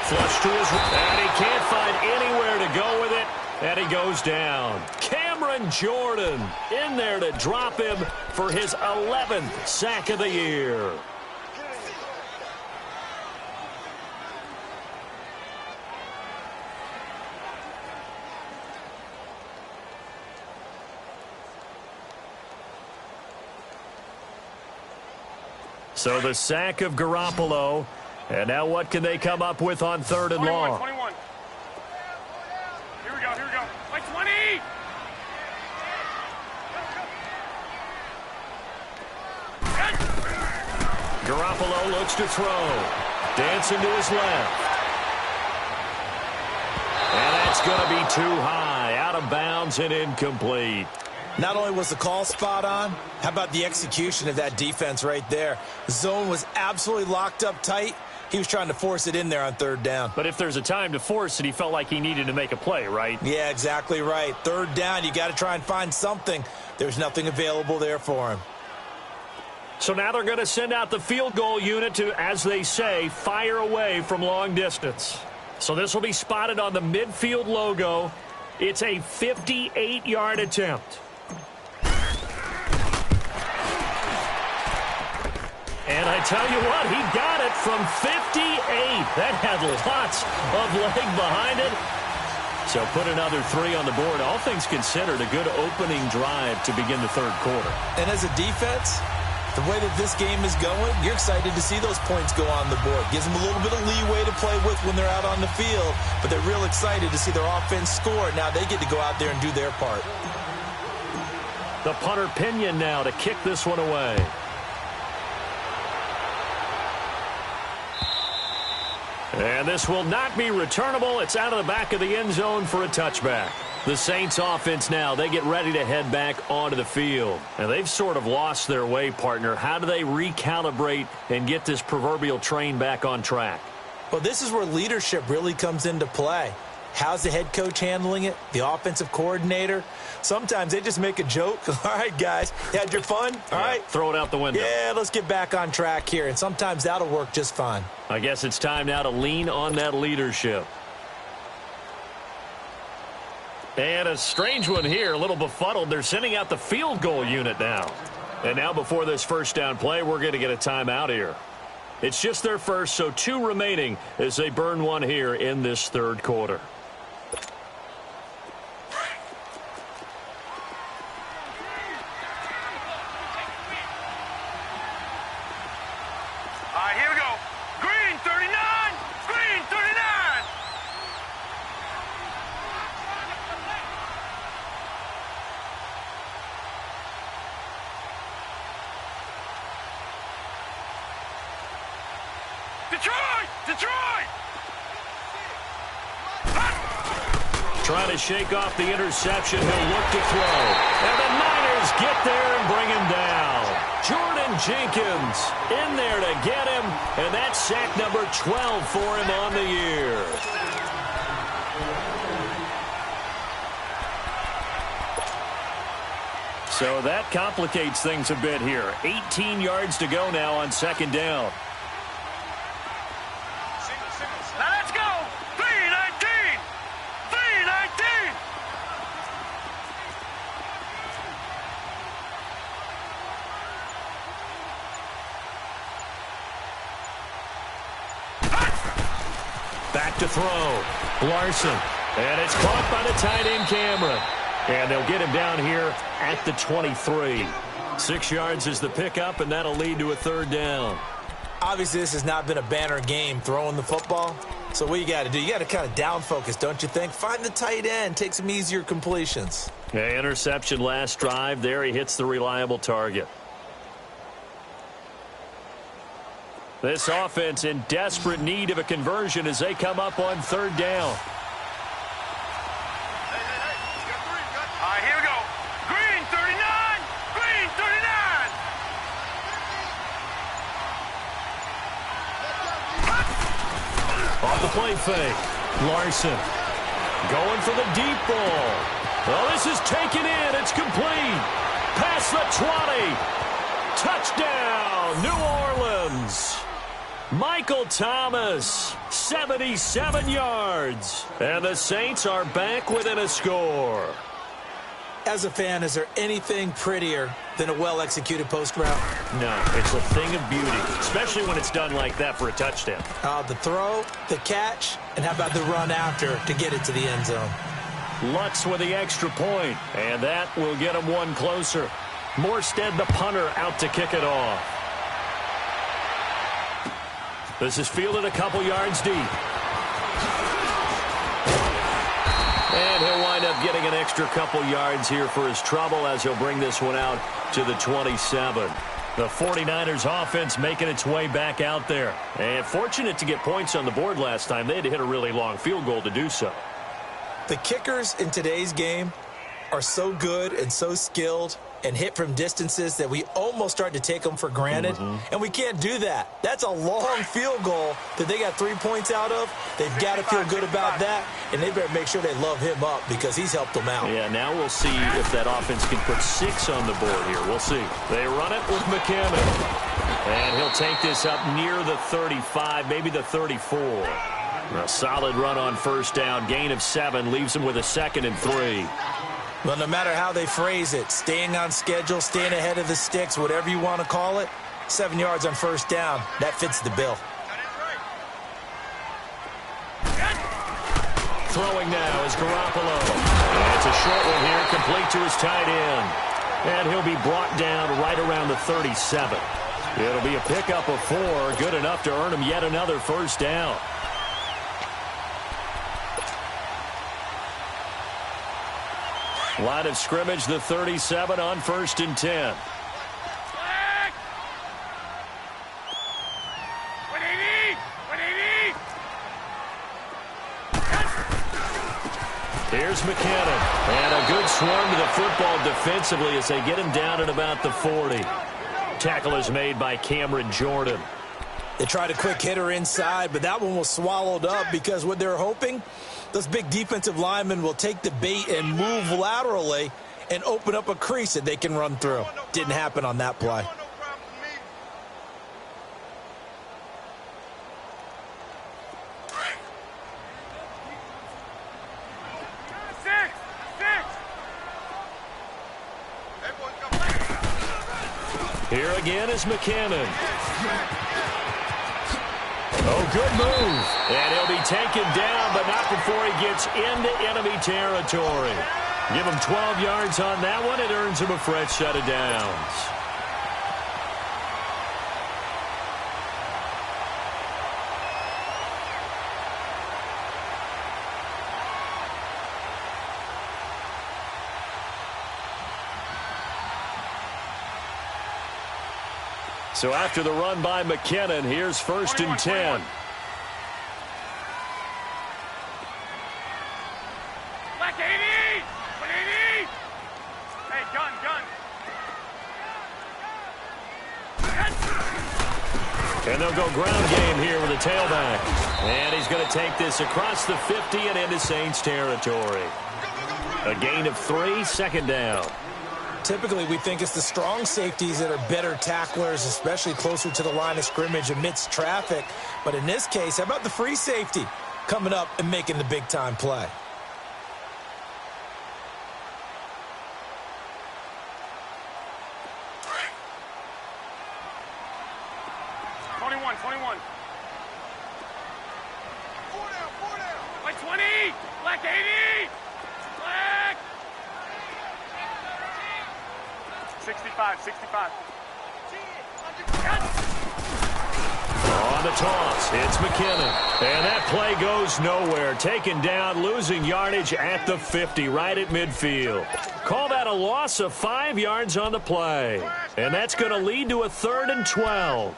Flush to his right, and he can't find anywhere to go with it, and he goes down. Cameron Jordan in there to drop him for his 11th sack of the year. So the sack of Garoppolo. And now what can they come up with on 3rd and long? 21. Here we go. Like 20! Garoppolo looks to throw. Dancing to his left. And that's going to be too high. Out of bounds and incomplete. Not only was the call spot on, how about the execution of that defense right there? The zone was absolutely locked up tight. He was trying to force it in there on 3rd down. But if there's a time to force it, he felt like he needed to make a play, right? Yeah, exactly right. 3rd down, you got to try and find something. There's nothing available there for him. So now they're going to send out the field goal unit to, as they say, fire away from long distance. So this will be spotted on the midfield logo. It's a 58-yard attempt. And I tell you what, he got it from 58. That had lots of leg behind it. So put another 3 on the board. All things considered, a good opening drive to begin the 3rd quarter. And as a defense, the way that this game is going, you're excited to see those points go on the board. Gives them a little bit of leeway to play with when they're out on the field, but they're real excited to see their offense score. Now they get to go out there and do their part. The punter Pinion now to kick this one away. And this will not be returnable. It's out of the back of the end zone for a touchback. The Saints offense now, they get ready to head back onto the field. And they've sort of lost their way, partner. How do they recalibrate and get this proverbial train back on track? Well, this is where leadership really comes into play. How's the head coach handling it? The offensive coordinator? Sometimes they just make a joke. All right, guys, you had your fun? All right. Throw it out the window. Yeah, let's get back on track here. And sometimes that'll work just fine. I guess it's time now to lean on that leadership. And a strange one here, a little befuddled. They're sending out the field goal unit now. And now before this first down play, we're going to get a timeout here. It's just their first, so 2 remaining as they burn one here in this 3rd quarter. Here we go. Green 39! Green 39! Detroit! Trying to shake off the interception. He'll look to throw. And the Niners get there and bring him down. Jordan Jenkins in there to get him. And that's sack number 12 for him on the year. So that complicates things a bit here. 18 yards to go now on 2nd down. Now let's go! 319! 319! Back to throw. Larson. And it's caught by the tight end Cameron. And they'll get him down here at the 23. 6 yards is the pickup, and that'll lead to a 3rd down. Obviously, this has not been a banner game throwing the football. So what you got to do, you got to kind of down focus, don't you think? Find the tight end, take some easier completions. Okay, interception last drive. There he hits the reliable target. This offense in desperate need of a conversion as they come up on 3rd down. Here we go. Green 39! Green 39! Off the play play fake. Larson going for the deep ball. Well, this is taken in. It's complete. Past the 20. Touchdown, New Orleans. Michael Thomas, 77 yards. And the Saints are back within a score. As a fan, is there anything prettier than a well-executed post route? No, it's a thing of beauty, especially when it's done like that for a touchdown. The throw, the catch, and how about the run after to get it to the end zone? Lutz with the extra point, and that will get him one closer. Morstead, the punter, out to kick it off. This is fielded a couple yards deep. And he'll wind up getting an extra couple yards here for his trouble as he'll bring this one out to the 27. The 49ers offense making its way back out there. And fortunate to get points on the board last time. They had to hit a really long field goal to do so. The kickers in today's game are so good and so skilled and hit from distances that we almost start to take them for granted. And we can't do that. That's a long field goal that they got 3 points out of. They've got to feel good about that, and they better make sure they love him up because he's helped them out. Yeah, now we'll see if that offense can put 6 on the board here. We'll see. They run it with McKinnon. And he'll take this up near the 35, maybe the 34. A solid run on first down. Gain of 7 leaves him with a 2nd and 3. Well, no matter how they phrase it, staying on schedule, staying ahead of the sticks, whatever you want to call it, 7 yards on first down, that fits the bill. Throwing now is Garoppolo. And it's a short one here, complete to his tight end. And he'll be brought down right around the 37. It'll be a pickup of 4, good enough to earn him yet another first down. Line of scrimmage, the 37 on 1st and 10. Here's McKinnon. And a good swarm to the football defensively as they get him down at about the 40. Tackle is made by Cameron Jordan. They tried a quick hitter inside, but that one was swallowed up because what they're hoping, those big defensive linemen will take the bait and move laterally and open up a crease that they can run through. Didn't happen on that play. Here again is McKinnon. Oh, good move. And he'll be taken down, but not before he gets into enemy territory. Give him 12 yards on that one. It earns him a fresh set of downs. So after the run by McKinnon, here's 1st and 10. Black 80! 180! Hey, gun. And they'll go ground game here with a tailback. And he's going to take this across the 50 and into Saints territory. A gain of 3, 2nd down. Typically, we think it's the strong safeties that are better tacklers, especially closer to the line of scrimmage amidst traffic. But in this case, how about the free safety coming up and making the big-time play? Like 20! Black 80! Black! 65. On the toss, it's McKinnon. And that play goes nowhere. Taken down, losing yardage at the 50, right at midfield. Call that a loss of 5 yards on the play. And that's going to lead to a 3rd and 12.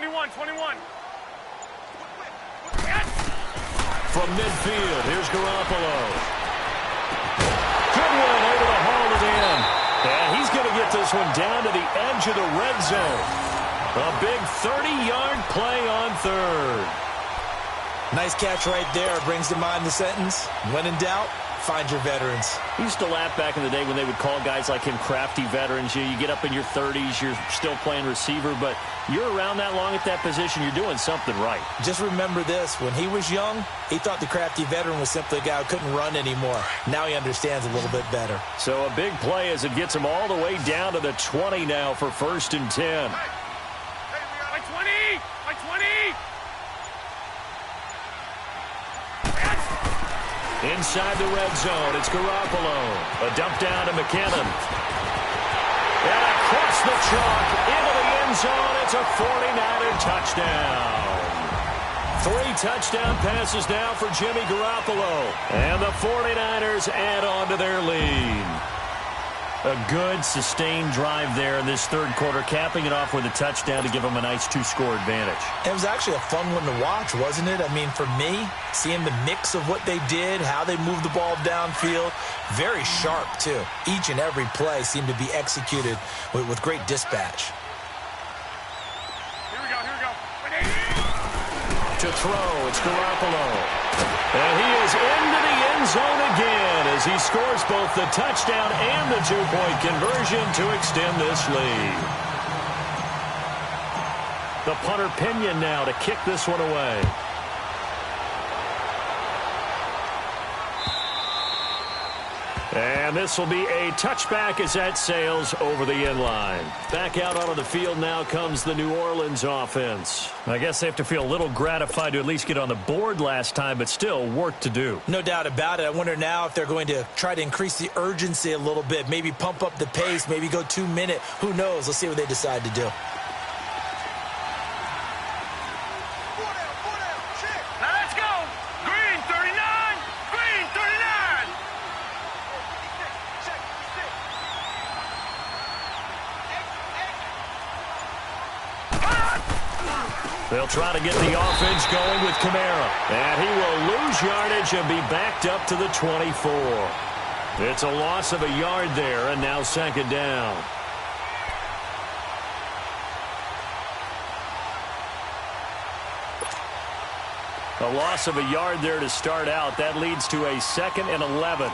21. From midfield, here's Garoppolo. Good one over the hole to the end. And he's going to get this one down to the edge of the red zone. A big 30-yard play on third. Nice catch right there. Brings to mind the sentence, when in doubt, find your veterans. I used to laugh back in the day when they would call guys like him crafty veterans. You get up in your 30s, you're still playing receiver, but you're around that long at that position, you're doing something right. Just remember this. When he was young, he thought the crafty veteran was simply a guy who couldn't run anymore. Now he understands a little bit better. So a big play as it gets him all the way down to the 20 now for 1st and 10. Like 20. Inside the red zone, it's Garoppolo. A dump down to McKinnon. And across the chalk into the end zone. It's a 49er touchdown. 3 touchdown passes now for Jimmy Garoppolo. And the 49ers add on to their lead. A good, sustained drive there in this third quarter, capping it off with a touchdown to give them a nice 2-score advantage. It was actually a fun one to watch, wasn't it? I mean, for me, seeing the mix of what they did, how they moved the ball downfield, very sharp, too. Each and every play seemed to be executed with great dispatch. Here we go. To throw, it's Garoppolo. And he is into the end zone again as he scores both the touchdown and the 2-point conversion to extend this lead. The punter Pinion now to kick this one away. And this will be a touchback as that sails over the end line. Back out onto the field now comes the New Orleans offense. I guess they have to feel a little gratified to at least get on the board last time, but still work to do. No doubt about it. I wonder now if they're going to try to increase the urgency a little bit, maybe pump up the pace, maybe go 2-minute. Who knows? Let's see what they decide to do. Now let's go. Green 39. They'll try to get the offense going with Kamara. And he will lose yardage and be backed up to the 24. It's a loss of a yard there, and now 2nd down. A loss of a yard there to start out. That leads to a 2nd and 11.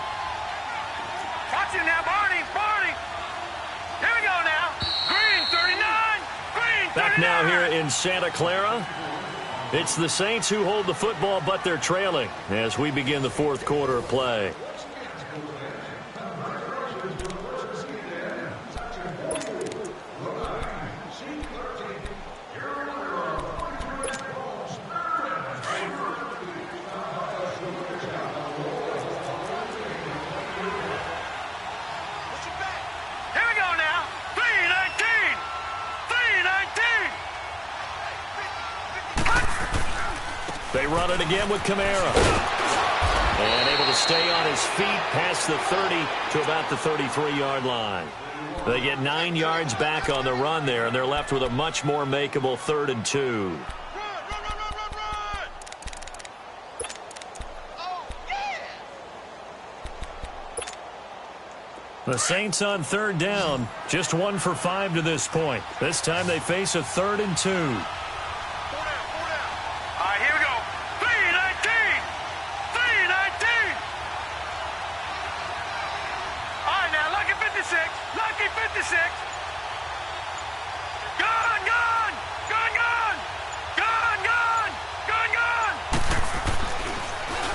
Watch it now, Barney. Here we go now. Green 39. Green 39. Back now here in Santa Clara. It's the Saints who hold the football, but they're trailing as we begin the 4th quarter of play. They run it again with Kamara. And able to stay on his feet past the 30 to about the 33-yard line. They get 9 yards back on the run there, and they're left with a much more makeable 3rd and 2. Run. Oh, yeah. The Saints on 3rd down, just 1 for 5 to this point. This time they face a 3rd and 2.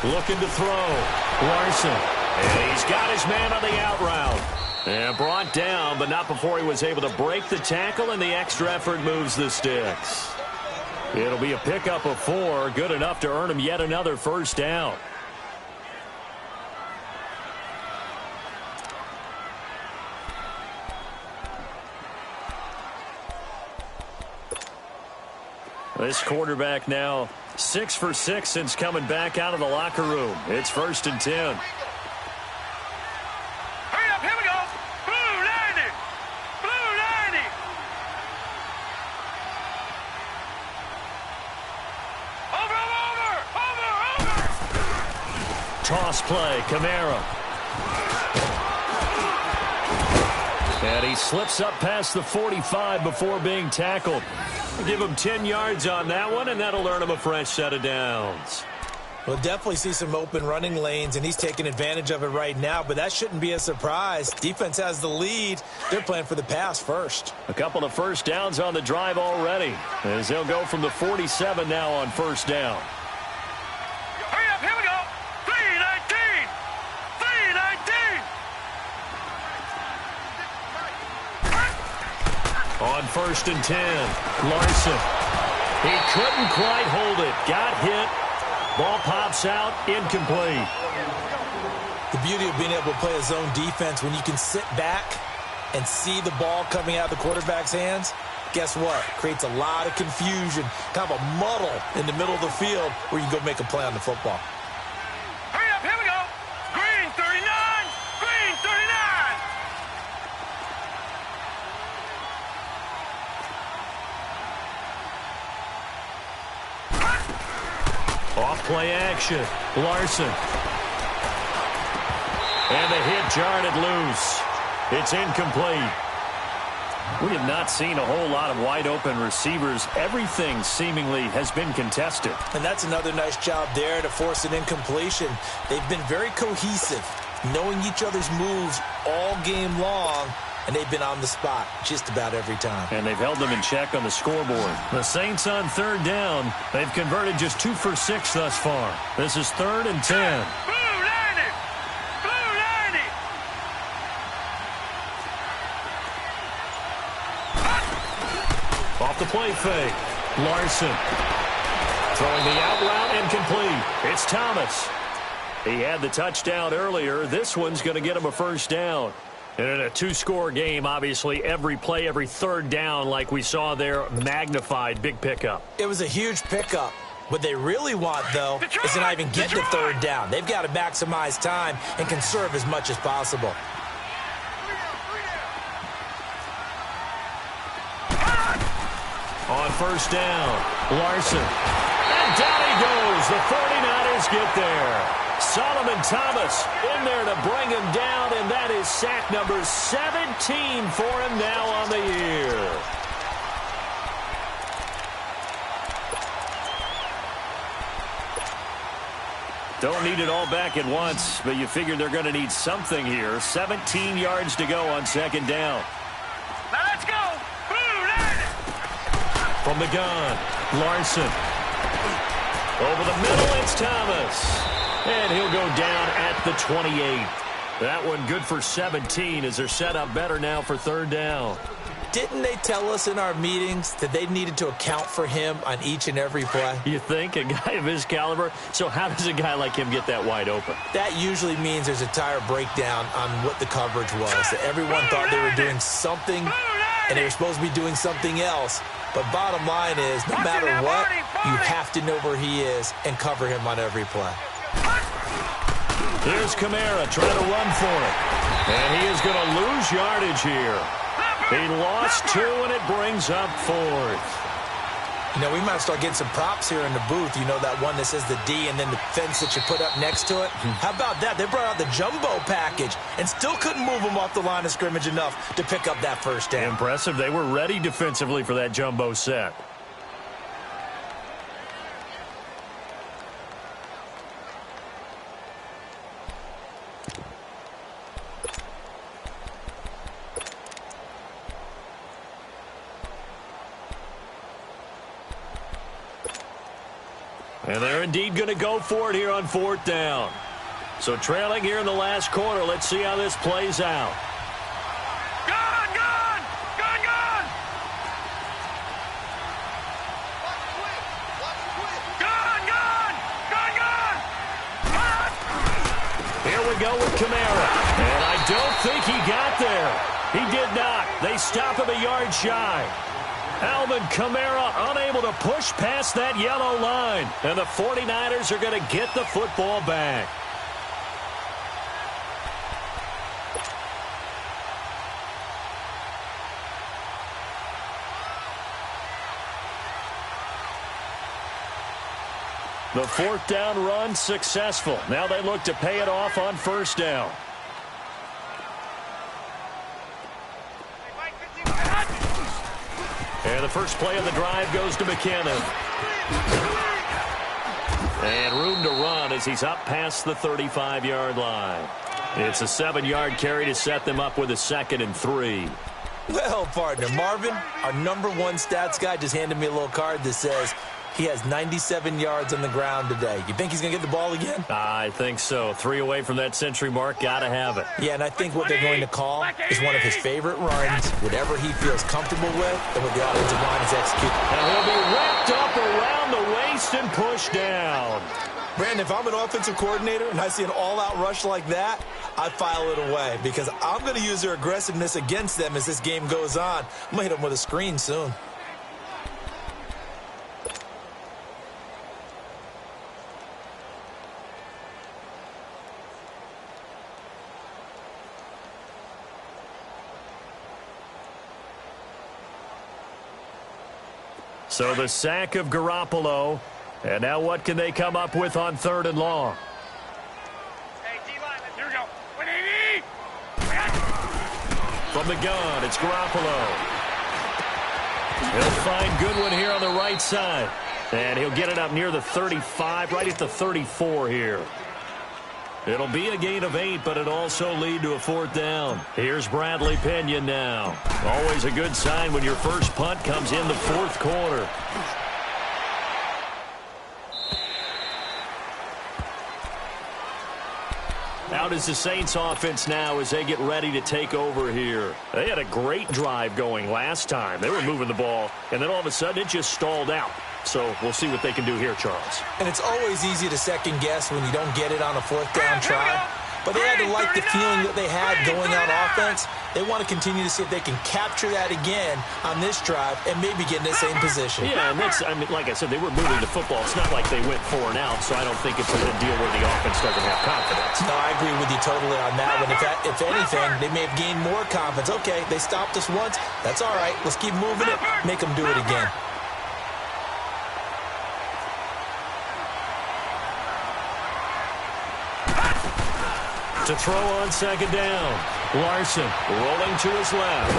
Looking to throw. Larson. And he's got his man on the out route. And brought down, but not before he was able to break the tackle, and the extra effort moves the sticks. It'll be a pickup of 4, good enough to earn him yet another 1st down. This quarterback now 6 for 6 since coming back out of the locker room. It's 1st and 10. Hurry up, here we go. Blue 90. toss play. Kamara. And he slips up past the 45 before being tackled. Give him 10 yards on that one, and that'll earn him a fresh set of downs. We'll definitely see some open running lanes, and he's taking advantage of it right now, but that shouldn't be a surprise. Defense has the lead. They're playing for the pass first. A couple of first downs on the drive already, as they'll go from the 47 now on first down. Hurry up, here we go. 319. 319. On first and 10, Larson. He couldn't quite hold it. Got hit. Ball pops out, incomplete. The beauty of being able to play a zone defense, when you can sit back and see the ball coming out of the quarterback's hands, guess what? Creates a lot of confusion, kind of a muddle in the middle of the field where you can go make a play on the football. Hurry up, here we go. Green 39. Green 39. Off play action. Larson. And the hit jarred it loose. It's incomplete. We have not seen a whole lot of wide open receivers. Everything seemingly has been contested. And that's another nice job there to force an incompletion. They've been very cohesive, knowing each other's moves all game long, and they've been on the spot just about every time. And they've held them in check on the scoreboard. The Saints on third down. They've converted just 2 for 6 thus far. This is 3rd and 10. Blue 90. Blue 90. Off the play fake. Larson. Throwing the out route incomplete. It's Thomas. He had the touchdown earlier. This one's going to get him a first down. And in a 2-score game, obviously, every play, every third down, like we saw there, magnified. Big pickup. It was a huge pickup. What they really want, though, is to not even get to third down. They've got to maximize time and conserve as much as possible. On first down, Larson. And down he goes. The 49ers get there. Solomon Thomas in there to bring him down, and that is sack number 17 for him now on the year. Don't need it all back at once, but you figure they're going to need something here. 17 yards to go on second down. Now let's go. Blue 90. From the gun, Larson. Over the middle, it's Thomas. And he'll go down at the 28. That one good for 17 as they're set up better now for third down. Didn't they tell us in our meetings that they needed to account for him on each and every play? You think? A guy of his caliber? So how does a guy like him get that wide open? That usually means there's a tire breakdown on what the coverage was. That everyone thought they were doing something, and they were supposed to be doing something else. But bottom line is, no matter what, you have to know where he is and cover him on every play. Here's Kamara trying to run for it. And he is going to lose yardage here. He lost 2, and it brings up 4th. You know, we might start getting some props here in the booth. You know, that one that says the D and then the fence that you put up next to it? How about that? They brought out the jumbo package and still couldn't move them off the line of scrimmage enough to pick up that first down. Impressive. They were ready defensively for that jumbo set. And they're indeed going to go for it here on 4th down. So trailing here in the last quarter. Let's see how this plays out. Gun, gun, gun, gun. Gun, gun, gun, gun. Here we go with Kamara. And I don't think he got there. He did not. They stop him a yard shy. Alvin Kamara unable to push past that yellow line. And the 49ers are going to get the football back. The fourth down run successful. Now they look to pay it off on first down. And the first play of the drive goes to McKinnon. And room to run as he's up past the 35-yard line. It's a 7-yard carry to set them up with a 2nd and 3. Well, partner, Marvin, our #1 stats guy, just handed me a little card that says he has 97 yards on the ground today. You think he's going to get the ball again? I think so. 3 away from that century mark. Got to have it. Yeah, and I think what they're going to call is one of his favorite runs, whatever he feels comfortable with, and what the offensive line is executing. And he'll be wrapped up around the waist and pushed down. Brandon, if I'm an offensive coordinator and I see an all-out rush like that, I file it away because I'm going to use their aggressiveness against them as this game goes on. I'm going to hit them with a screen soon. So the sack of Garoppolo. And now what can they come up with on 3rd and long? Hey, D-line, here we go. 180! From the gun, it's Garoppolo. He'll find Goodwin here on the right side. And he'll get it up near the 35, right at the 34 here. It'll be a gain of 8, but it'll also lead to a 4th down. Here's Bradley Pinion now. Always a good sign when your first punt comes in the 4th quarter. Out is the Saints offense now as they get ready to take over here. They had a great drive going last time. They were moving the ball, and then all of a sudden it just stalled out. So we'll see what they can do here, Charles. And it's always easy to second guess when you don't get it on a 4th down try. But they had to like the feeling that they had going on offense. They want to continue to see if they can capture that again on this drive and maybe get in the same position. Yeah, and that's, I mean, like I said, they were moving the football. It's not like they went 4 and out, so I don't think it's a good deal where the offense doesn't have confidence. No, I agree with you totally on that one. If anything, they may have gained more confidence. Okay, they stopped us once. That's all right. Let's keep moving it. Make them do it again. To throw on 2nd down. Larson rolling to his left.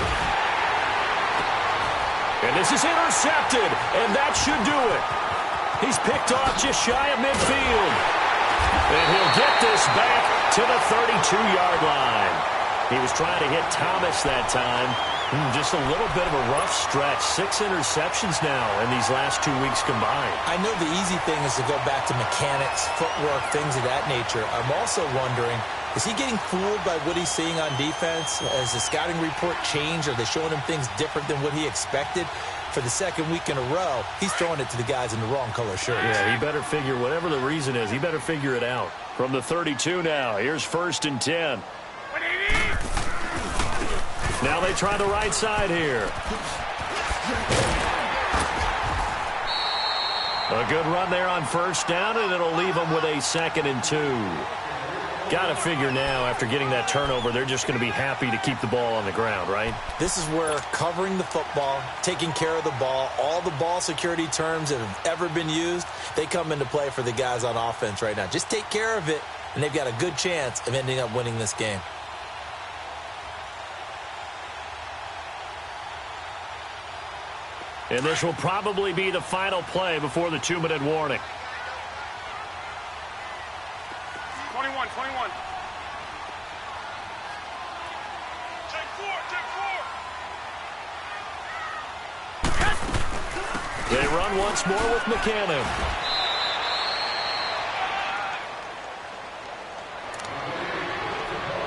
And this is intercepted, and that should do it. He's picked off just shy of midfield. And he'll get this back to the 32-yard line. He was trying to hit Thomas that time. Just a little bit of a rough stretch. 6 interceptions now in these last 2 weeks combined. I know the easy thing is to go back to mechanics, footwork, things of that nature. I'm also wondering, is he getting fooled by what he's seeing on defense? Has the scouting report changed? Are they showing him things different than what he expected? For the 2nd week in a row, he's throwing it to the guys in the wrong color shirts. Yeah, he better figure, whatever the reason is, he better figure it out. From the 32 now, here's 1st and 10. Now they try the right side here. A good run there on 1st down, and it'll leave them with a 2nd and 2. Got to figure now, after getting that turnover, they're just going to be happy to keep the ball on the ground, right? This is where covering the football, taking care of the ball, all the ball security terms that have ever been used, they come into play for the guys on offense right now. Just take care of it, and they've got a good chance of ending up winning this game. And this will probably be the final play before the 2-minute warning. 21. Take 4. They run once more with McKinnon.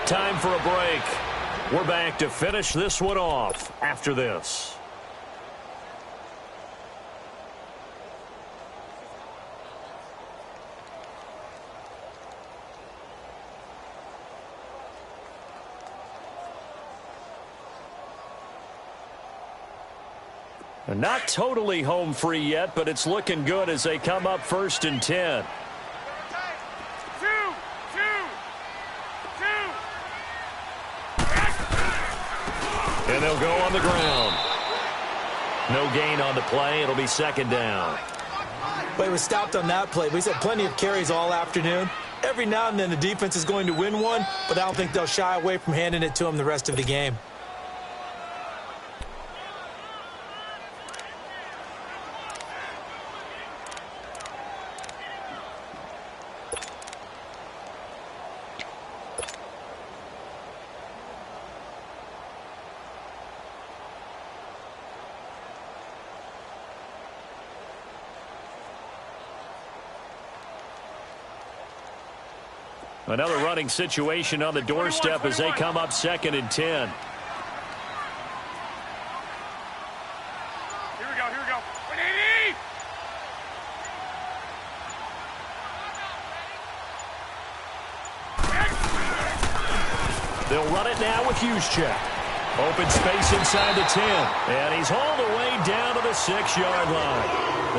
Time for a break. We're back to finish this one off after this. Not totally home free yet, but it's looking good as they come up 1st and 10. And they'll go on the ground. No gain on the play. It'll be 2nd down. Well, he was stopped on that play, but he's had plenty of carries all afternoon. Every now and then the defense is going to win one, but I don't think they'll shy away from handing it to him the rest of the game. Another running situation on the doorstep as they come up 2nd and 10. Here we go, here we go. They'll run it now with Juszczyk. Open space inside the 10. And he's hauled away down to the 6-yard line.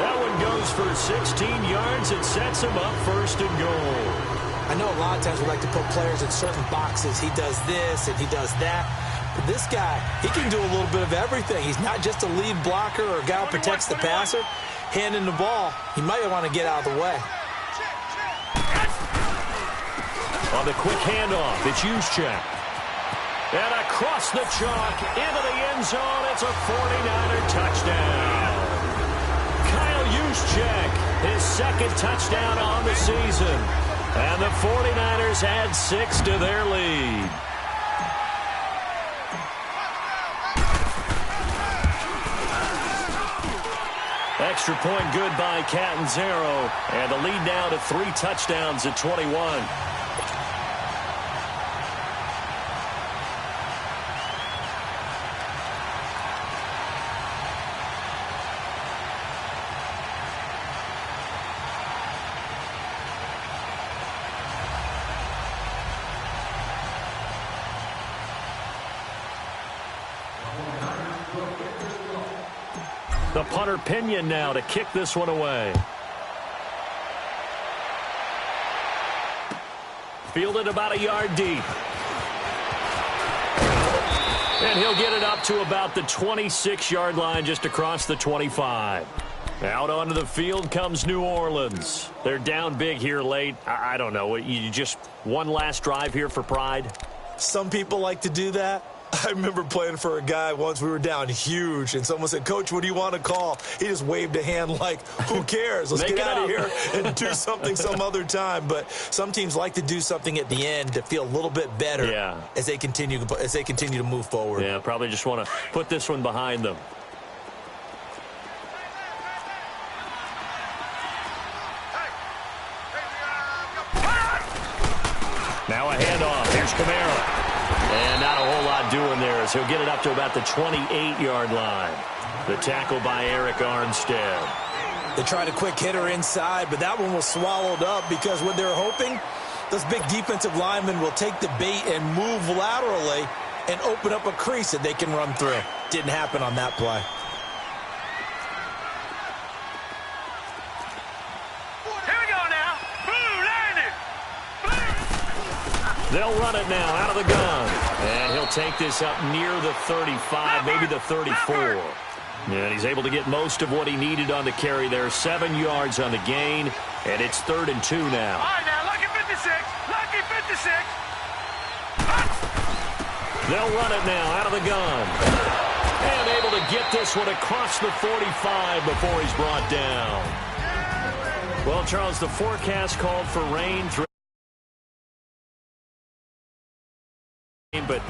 That one goes for 16 yards and sets him up 1st and goal. I know a lot of times we like to put players in certain boxes. He does this and he does that. But this guy, he can do a little bit of everything. He's not just a lead blocker or a guy who protects the passer. Handing the ball, he might want to get out of the way. On the quick handoff, it's Juszczyk. And across the chalk, into the end zone, it's a 49er touchdown. Kyle Juszczyk, his 2nd touchdown on the season. And the 49ers add 6 to their lead. Extra point good by Catanzaro. And the lead now to 3 touchdowns at 21. The punter Pinion now to kick this one away. Fielded about a yard deep. And he'll get it up to about the 26-yard line just across the 25. Out onto the field comes New Orleans. They're down big here late. I don't know. You just one last drive here for pride? Some people like to do that. I remember playing for a guy once. We were down huge, and someone said, "Coach, what do you want to call?" He just waved a hand like, who cares? Let's get out of here and do something some other time. But some teams like to do something at the end to feel a little bit better as they continue to move forward. Yeah, probably just want to put this one behind them. Now a handoff. Here's Kamara. And not a whole lot doing there as he'll get it up to about the 28-yard line. The tackle by Eric Armstead. They tried a quick hitter inside, but that one was swallowed up because what they're hoping, those big defensive linemen will take the bait and move laterally and open up a crease that they can run through. Didn't happen on that play. Here we go now. Blue landed. They'll run it now out of the gun. And he'll take this up near the 35, maybe the 34. And he's able to get most of what he needed on the carry there. 7 yards on the gain, and it's 3rd and 2 now. All right, now, lucky 56. Lucky 56. They'll run it now out of the gun. And able to get this one across the 45 before he's brought down. Well, Charles, the forecast called for rain through. But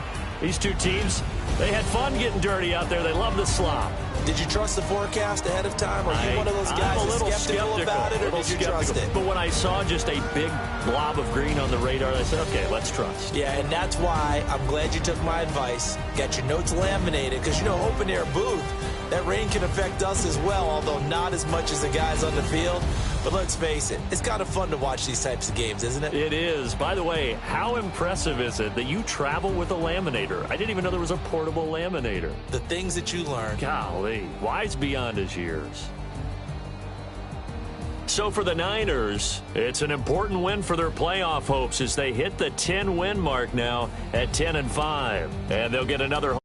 these two teams, they had fun getting dirty out there. They love the slop. Did you trust the forecast ahead of time? Are you one of those guys that's skeptical about it, or did you trust it? But when I saw just a big blob of green on the radar, I said, okay, let's trust. Yeah, and that's why I'm glad you took my advice. Got your notes laminated, because, you know, open air booth, that rain can affect us as well, although not as much as the guys on the field. But let's face it, it's kind of fun to watch these types of games, isn't it? It is. By the way, how impressive is it that you travel with a laminator? I didn't even know there was a portable laminator. The things that you learn. Golly, wise beyond his years. So for the Niners, it's an important win for their playoff hopes as they hit the 10-win mark now at 10-5. And they'll get another